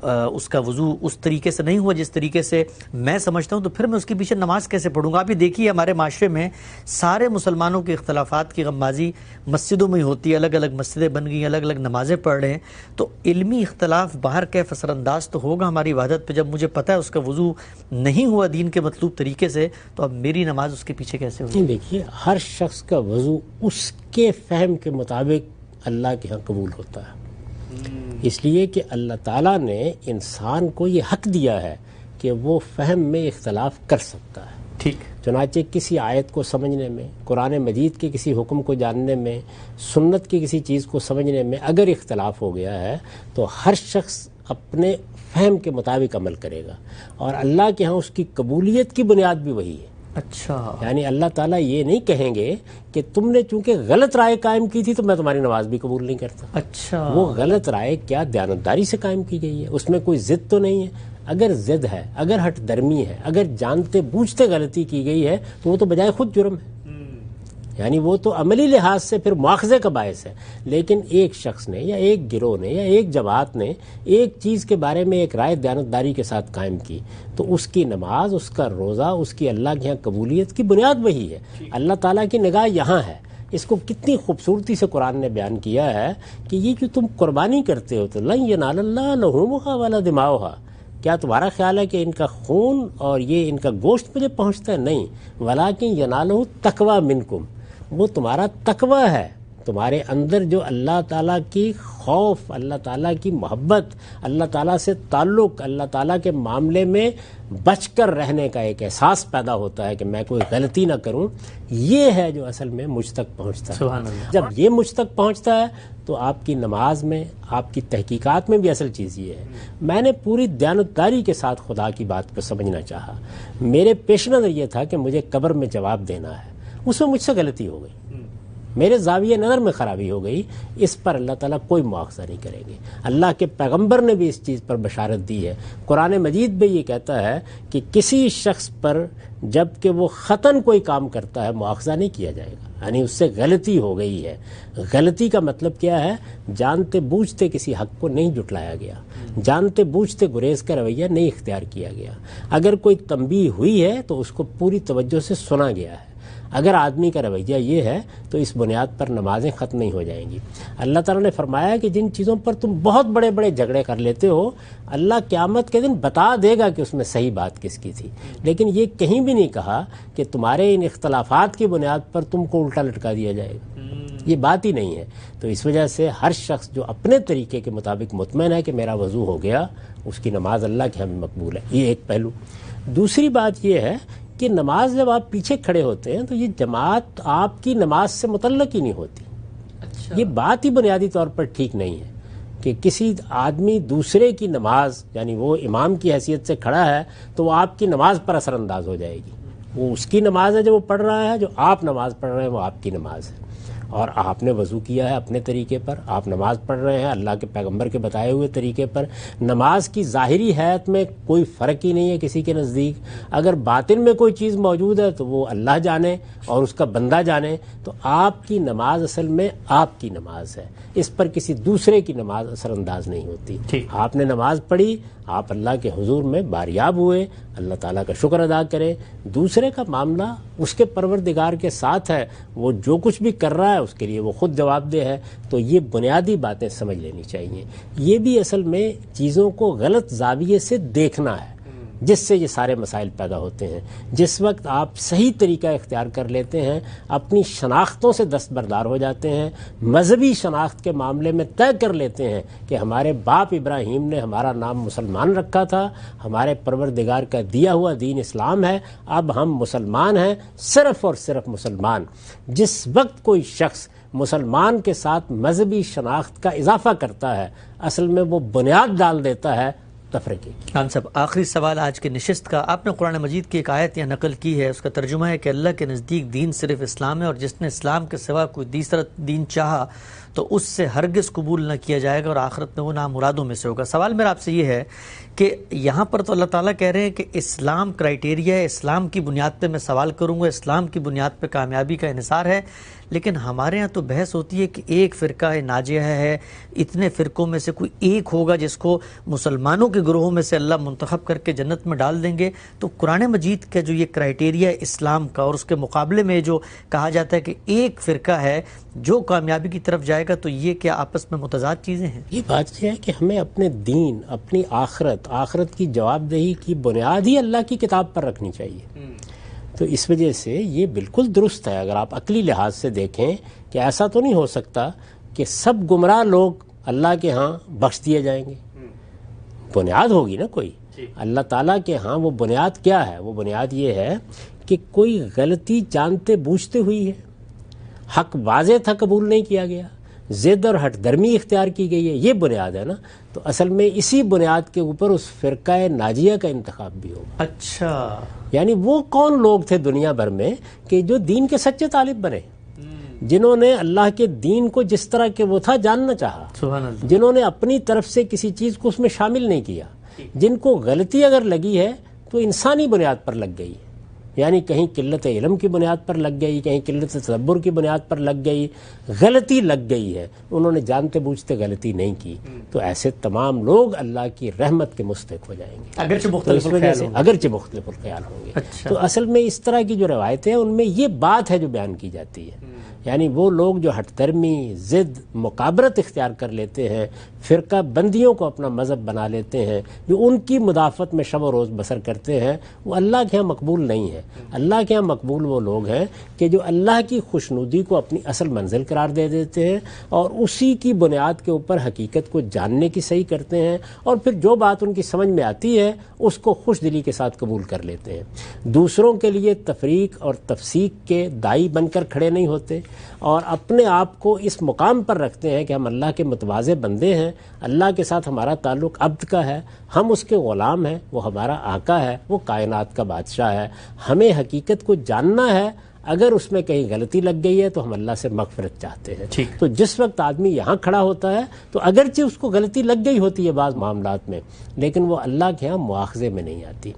A: اس کا وضو اس طریقے سے نہیں ہوا جس طریقے سے میں سمجھتا ہوں، تو پھر میں اس کے پیچھے نماز کیسے پڑھوں گا. آپ یہ دیکھیے ہمارے معاشرے میں سارے مسلمانوں کے اختلافات کی غمازی مسجدوں میں ہی ہوتی ہے، الگ الگ مسجدیں بن گئی، الگ الگ نمازیں پڑھ رہے ہیں. تو علمی اختلاف باہر کیف اثر انداز تو ہوگا ہماری وحدت پہ. جب مجھے پتہ ہے اس کا وضو نہیں ہوا دین کے مطلوب طریقے سے تو اب میری نماز اس کے پیچھے کیسے ہوگی؟
B: دیکھیے ہر شخص کا وضو اس کے فہم کے مطابق اللہ کے ہاں قبول ہوتا ہے، اس لیے کہ اللہ تعالیٰ نے انسان کو یہ حق دیا ہے کہ وہ فہم میں اختلاف کر سکتا ہے. چنانچہ کسی آیت کو سمجھنے میں، قرآن مجید کے کسی حکم کو جاننے میں، سنت کی کسی چیز کو سمجھنے میں اگر اختلاف ہو گیا ہے تو ہر شخص اپنے فہم کے مطابق عمل کرے گا، اور اللہ کے ہاں اس کی قبولیت کی بنیاد بھی وہی ہے.
A: اچھا،
B: یعنی اللہ تعالیٰ یہ نہیں کہیں گے کہ تم نے چونکہ غلط رائے قائم کی تھی تو میں تمہاری نماز بھی قبول نہیں کرتا.
A: اچھا،
B: وہ غلط رائے کیا دیانتداری سے قائم کی گئی ہے، اس میں کوئی ضد تو نہیں ہے. اگر ضد ہے، اگر ہٹ درمی ہے، اگر جانتے بوجھتے غلطی کی گئی ہے تو وہ تو بجائے خود جرم ہے. یعنی وہ تو عملی لحاظ سے پھر مواخذے کا باعث ہے. لیکن ایک شخص نے یا ایک گروہ نے یا ایک جماعت نے ایک چیز کے بارے میں ایک رائے دیانتداری کے ساتھ قائم کی تو اس کی نماز، اس کا روزہ، اس کی اللہ کے یہاں قبولیت کی بنیاد وہی ہے. اللہ تعالیٰ کی نگاہ یہاں ہے. اس کو کتنی خوبصورتی سے قرآن نے بیان کیا ہے کہ یہ جو تم قربانی کرتے ہو تو لن ینال اللہ لحومھا ولا دماؤھا، کیا تمہارا خیال ہے کہ ان کا خون اور یہ ان کا گوشت مجھے پہنچتا ہے؟ نہیں، ولیکن ینالہ التقوی منکم، وہ تمہارا تقوی ہے. تمہارے اندر جو اللہ تعالیٰ کی خوف، اللہ تعالیٰ کی محبت، اللہ تعالیٰ سے تعلق، اللہ تعالیٰ کے معاملے میں بچ کر رہنے کا ایک احساس پیدا ہوتا ہے کہ میں کوئی غلطی نہ کروں، یہ ہے جو اصل میں مجھ تک پہنچتا ہے.
A: سبحان اللہ.
B: جب یہ مجھ تک پہنچتا ہے تو آپ کی نماز میں، آپ کی تحقیقات میں بھی اصل چیز یہ ہے. میں نے پوری دیانتداری کے ساتھ خدا کی بات کو سمجھنا چاہا. میرے پیش نظر یہ تھا کہ مجھے قبر میں جواب دینا ہے. اس میں مجھ سے غلطی ہو گئی، میرے زاویہ نظر میں خرابی ہو گئی. اس پر اللہ تعالیٰ کوئی مواخذہ نہیں کریں گے. اللہ کے پیغمبر نے بھی اس چیز پر بشارت دی ہے. قرآن مجید بھی یہ کہتا ہے کہ کسی شخص پر جب کہ وہ خطاً کوئی کام کرتا ہے مواخذہ نہیں کیا جائے گا. یعنی اس سے غلطی ہو گئی ہے. غلطی کا مطلب کیا ہے؟ جانتے بوجھتے کسی حق کو نہیں جٹلایا گیا، جانتے بوجھتے گریز کا رویہ نہیں اختیار کیا گیا. اگر کوئی تنبیہ ہوئی ہے تو اس کو پوری توجہ سے سنا گیا ہے. اگر آدمی کا رویہ یہ ہے تو اس بنیاد پر نمازیں ختم نہیں ہو جائیں گی. اللہ تعالیٰ نے فرمایا کہ جن چیزوں پر تم بہت بڑے بڑے جھگڑے کر لیتے ہو، اللہ قیامت کے دن بتا دے گا کہ اس میں صحیح بات کس کی تھی. لیکن یہ کہیں بھی نہیں کہا کہ تمہارے ان اختلافات کی بنیاد پر تم کو الٹا لٹکا دیا جائے گا. یہ بات ہی نہیں ہے. تو اس وجہ سے ہر شخص جو اپنے طریقے کے مطابق مطمئن ہے کہ میرا وضو ہو گیا، اس کی نماز اللہ کے ہاں مقبول ہے. یہ ایک پہلو. دوسری بات یہ ہے کہ نماز جب آپ پیچھے کھڑے ہوتے ہیں تو یہ جماعت آپ کی نماز سے متعلق ہی نہیں ہوتی.
A: اچھا.
B: یہ بات ہی بنیادی طور پر ٹھیک نہیں ہے کہ کسی آدمی دوسرے کی نماز، یعنی وہ امام کی حیثیت سے کھڑا ہے تو وہ آپ کی نماز پر اثر انداز ہو جائے گی. وہ اس کی نماز ہے جو وہ پڑھ رہا ہے، جو آپ نماز پڑھ رہے ہیں وہ آپ کی نماز ہے. اور آپ نے وضو کیا ہے اپنے طریقے پر، آپ نماز پڑھ رہے ہیں اللہ کے پیغمبر کے بتائے ہوئے طریقے پر. نماز کی ظاہری حیت میں کوئی فرق ہی نہیں ہے کسی کے نزدیک. اگر باطن میں کوئی چیز موجود ہے تو وہ اللہ جانے اور اس کا بندہ جانے. تو آپ کی نماز اصل میں آپ کی نماز ہے، اس پر کسی دوسرے کی نماز اثر انداز نہیں ہوتی. آپ نے نماز پڑھی، آپ اللہ کے حضور میں باریاب ہوئے، اللہ تعالیٰ کا شکر ادا کریں. دوسرے کا معاملہ اس کے پروردگار کے ساتھ ہے، وہ جو کچھ بھی کر رہا ہے اس کے لیے وہ خود جواب دہ ہے. تو یہ بنیادی باتیں سمجھ لینی چاہیے. یہ بھی اصل میں چیزوں کو غلط زاویے سے دیکھنا ہے جس سے یہ سارے مسائل پیدا ہوتے ہیں. جس وقت آپ صحیح طریقہ اختیار کر لیتے ہیں، اپنی شناختوں سے دستبردار ہو جاتے ہیں، مذہبی شناخت کے معاملے میں طے کر لیتے ہیں کہ ہمارے باپ ابراہیم نے ہمارا نام مسلمان رکھا تھا، ہمارے پروردگار کا دیا ہوا دین اسلام ہے، اب ہم مسلمان ہیں، صرف اور صرف مسلمان. جس وقت کوئی شخص مسلمان کے ساتھ مذہبی شناخت کا اضافہ کرتا ہے، اصل میں وہ بنیاد ڈال دیتا ہے تفریقی.
A: خان صاحب، آخری سوال آج کی نشست کا. آپ نے قرآن مجید کی ایک آیت یا نقل کی ہے، اس کا ترجمہ ہے کہ اللہ کے نزدیک دین صرف اسلام ہے اور جس نے اسلام کے سوا کوئی دوسرا دین چاہا تو اس سے ہرگز قبول نہ کیا جائے گا اور آخرت میں وہ نامرادوں میں سے ہوگا. سوال میرا آپ سے یہ ہے کہ یہاں پر تو اللہ تعالیٰ کہہ رہے ہیں کہ اسلام کرائیٹیریا ہے، اسلام کی بنیاد پہ میں سوال کروں گا، اسلام کی بنیاد پہ کامیابی کا انحصار ہے. لیکن ہمارے ہاں تو بحث ہوتی ہے کہ ایک فرقہ ناجیہ ہے، اتنے فرقوں میں سے کوئی ایک ہوگا جس کو مسلمانوں کے گروہوں میں سے اللہ منتخب کر کے جنت میں ڈال دیں گے. تو قرآن مجید کا جو یہ کرائیٹیریا ہے اسلام کا، اور اس کے مقابلے میں جو کہا جاتا ہے کہ ایک فرقہ ہے جو کامیابی کی طرف جائے گا، تو یہ کیا آپس میں متضاد چیزیں ہیں؟
B: یہ بات یہ ہے کہ ہمیں اپنے دین، اپنی آخرت کی جواب دہی کی بنیاد ہی اللہ کی کتاب پر رکھنی چاہیے. تو اس وجہ سے یہ بالکل درست ہے. اگر آپ عقلی لحاظ سے دیکھیں کہ ایسا تو نہیں ہو سکتا کہ سب گمراہ لوگ اللہ کے ہاں بخش دیے جائیں گے. بنیاد ہوگی نا کوئی. اللہ تعالیٰ کے ہاں وہ بنیاد کیا ہے؟ وہ بنیاد یہ ہے کہ کوئی غلطی جانتے بوجھتے ہوئی ہے، حق واضح تھا قبول نہیں کیا گیا، ضد اور ہٹ درمی اختیار کی گئی ہے، یہ بنیاد ہے نا، تو اصل میں اسی بنیاد کے اوپر اس فرقہ ناجیہ کا انتخاب بھی ہوگا۔
A: اچھا،
B: یعنی وہ کون لوگ تھے دنیا بھر میں کہ جو دین کے سچے طالب بنے، جنہوں نے اللہ کے دین کو جس طرح کہ وہ تھا جاننا چاہا،
A: سبحان اللہ،
B: جنہوں نے اپنی طرف سے کسی چیز کو اس میں شامل نہیں کیا، جن کو غلطی اگر لگی ہے تو انسانی بنیاد پر لگ گئی، یعنی کہیں قلت علم کی بنیاد پر لگ گئی، کہیں قلت تصور کی بنیاد پر لگ گئی، غلطی لگ گئی ہے، انہوں نے جانتے بوجھتے غلطی نہیں کی، تو ایسے تمام لوگ اللہ کی رحمت کے مستحق ہو جائیں گے،
A: اگرچہ
B: تو
A: مختلف
B: اس وجہ سے اگرچہ مختلف الخیال ہوں گے۔
A: اچھا،
B: تو اصل میں اس طرح کی جو روایتیں ہیں ان میں یہ بات ہے جو بیان کی جاتی ہے، یعنی وہ لوگ جو ہٹ درمی، ضد، مقابرت اختیار کر لیتے ہیں، فرقہ بندیوں کو اپنا مذہب بنا لیتے ہیں، جو ان کی مدافعت میں شب و روز بسر کرتے ہیں، وہ اللہ کے ہاں مقبول نہیں ہے۔ اللہ کے ہاں مقبول وہ لوگ ہیں کہ جو اللہ کی خوشنودی کو اپنی اصل منزل قرار دے دیتے ہیں اور اسی کی بنیاد کے اوپر حقیقت کو جاننے کی صحیح کرتے ہیں، اور پھر جو بات ان کی سمجھ میں آتی ہے اس کو خوش دلی کے ساتھ قبول کر لیتے ہیں، دوسروں کے لیے تفریق اور تفسیق کے دائی بن کر کھڑے نہیں ہوتے، اور اپنے آپ کو اس مقام پر رکھتے ہیں کہ ہم اللہ کے متواضع بندے ہیں، اللہ کے ساتھ ہمارا تعلق عبد کا ہے، ہم اس کے غلام ہیں، وہ ہمارا آقا ہے، وہ کائنات کا بادشاہ ہے، ہمیں حقیقت کو جاننا ہے، اگر اس میں کہیں غلطی لگ گئی ہے تو ہم اللہ سے مغفرت چاہتے ہیں۔ تو جس وقت آدمی یہاں کھڑا ہوتا ہے تو اگرچہ اس کو غلطی لگ گئی ہوتی ہے بعض معاملات میں، لیکن وہ اللہ کے ہاں مواخذے میں نہیں آتی،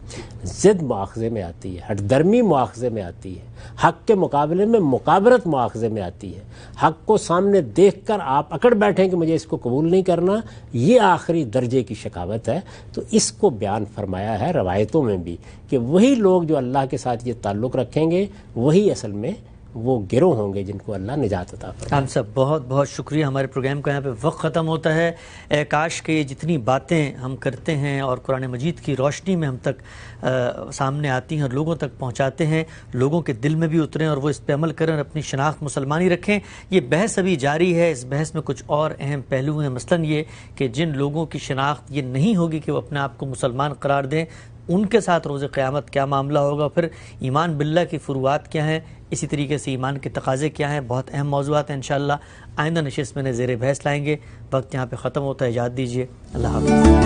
B: ضد مواخذے میں آتی ہے، ہٹ درمی مواخذے میں آتی ہے، حق کے مقابلے میں مقابرت مواخذے میں آتی ہے، حق کو سامنے دیکھ کر آپ اکڑ بیٹھیں کہ مجھے اس کو قبول نہیں کرنا، یہ آخری درجے کی شقاوت ہے۔ تو اس کو بیان فرمایا ہے روایتوں میں بھی کہ وہی لوگ جو اللہ کے ساتھ یہ تعلق رکھیں گے وہی اصل میں وہ گروہ ہوں گے جن کو اللہ نجات عطا فرمائے۔
A: ہم سب بہت بہت شکریہ، ہمارے پروگرام کا یہاں پہ وقت ختم ہوتا ہے۔ کاش کہ یہ جتنی باتیں ہم کرتے ہیں اور قرآن مجید کی روشنی میں ہم تک سامنے آتی ہیں اور لوگوں تک پہنچاتے ہیں، لوگوں کے دل میں بھی اتریں اور وہ اس پہ عمل کریں اور اپنی شناخت مسلمانی رکھیں۔ یہ بحث ابھی جاری ہے، اس بحث میں کچھ اور اہم پہلو ہیں، مثلاً یہ کہ جن لوگوں کی شناخت یہ نہیں ہوگی کہ وہ اپنے آپ کو مسلمان قرار دیں، ان کے ساتھ روز قیامت کیا معاملہ ہوگا، پھر ایمان باللہ کی فروعات کیا ہیں، اسی طریقے سے ایمان کے تقاضے کیا ہیں، بہت اہم موضوعات ہیں۔ انشاءاللہ آئندہ نشست میں زیر بحث لائیں گے۔ وقت یہاں پہ ختم ہوتا ہے، اجازت دیجیے، اللہ حافظ۔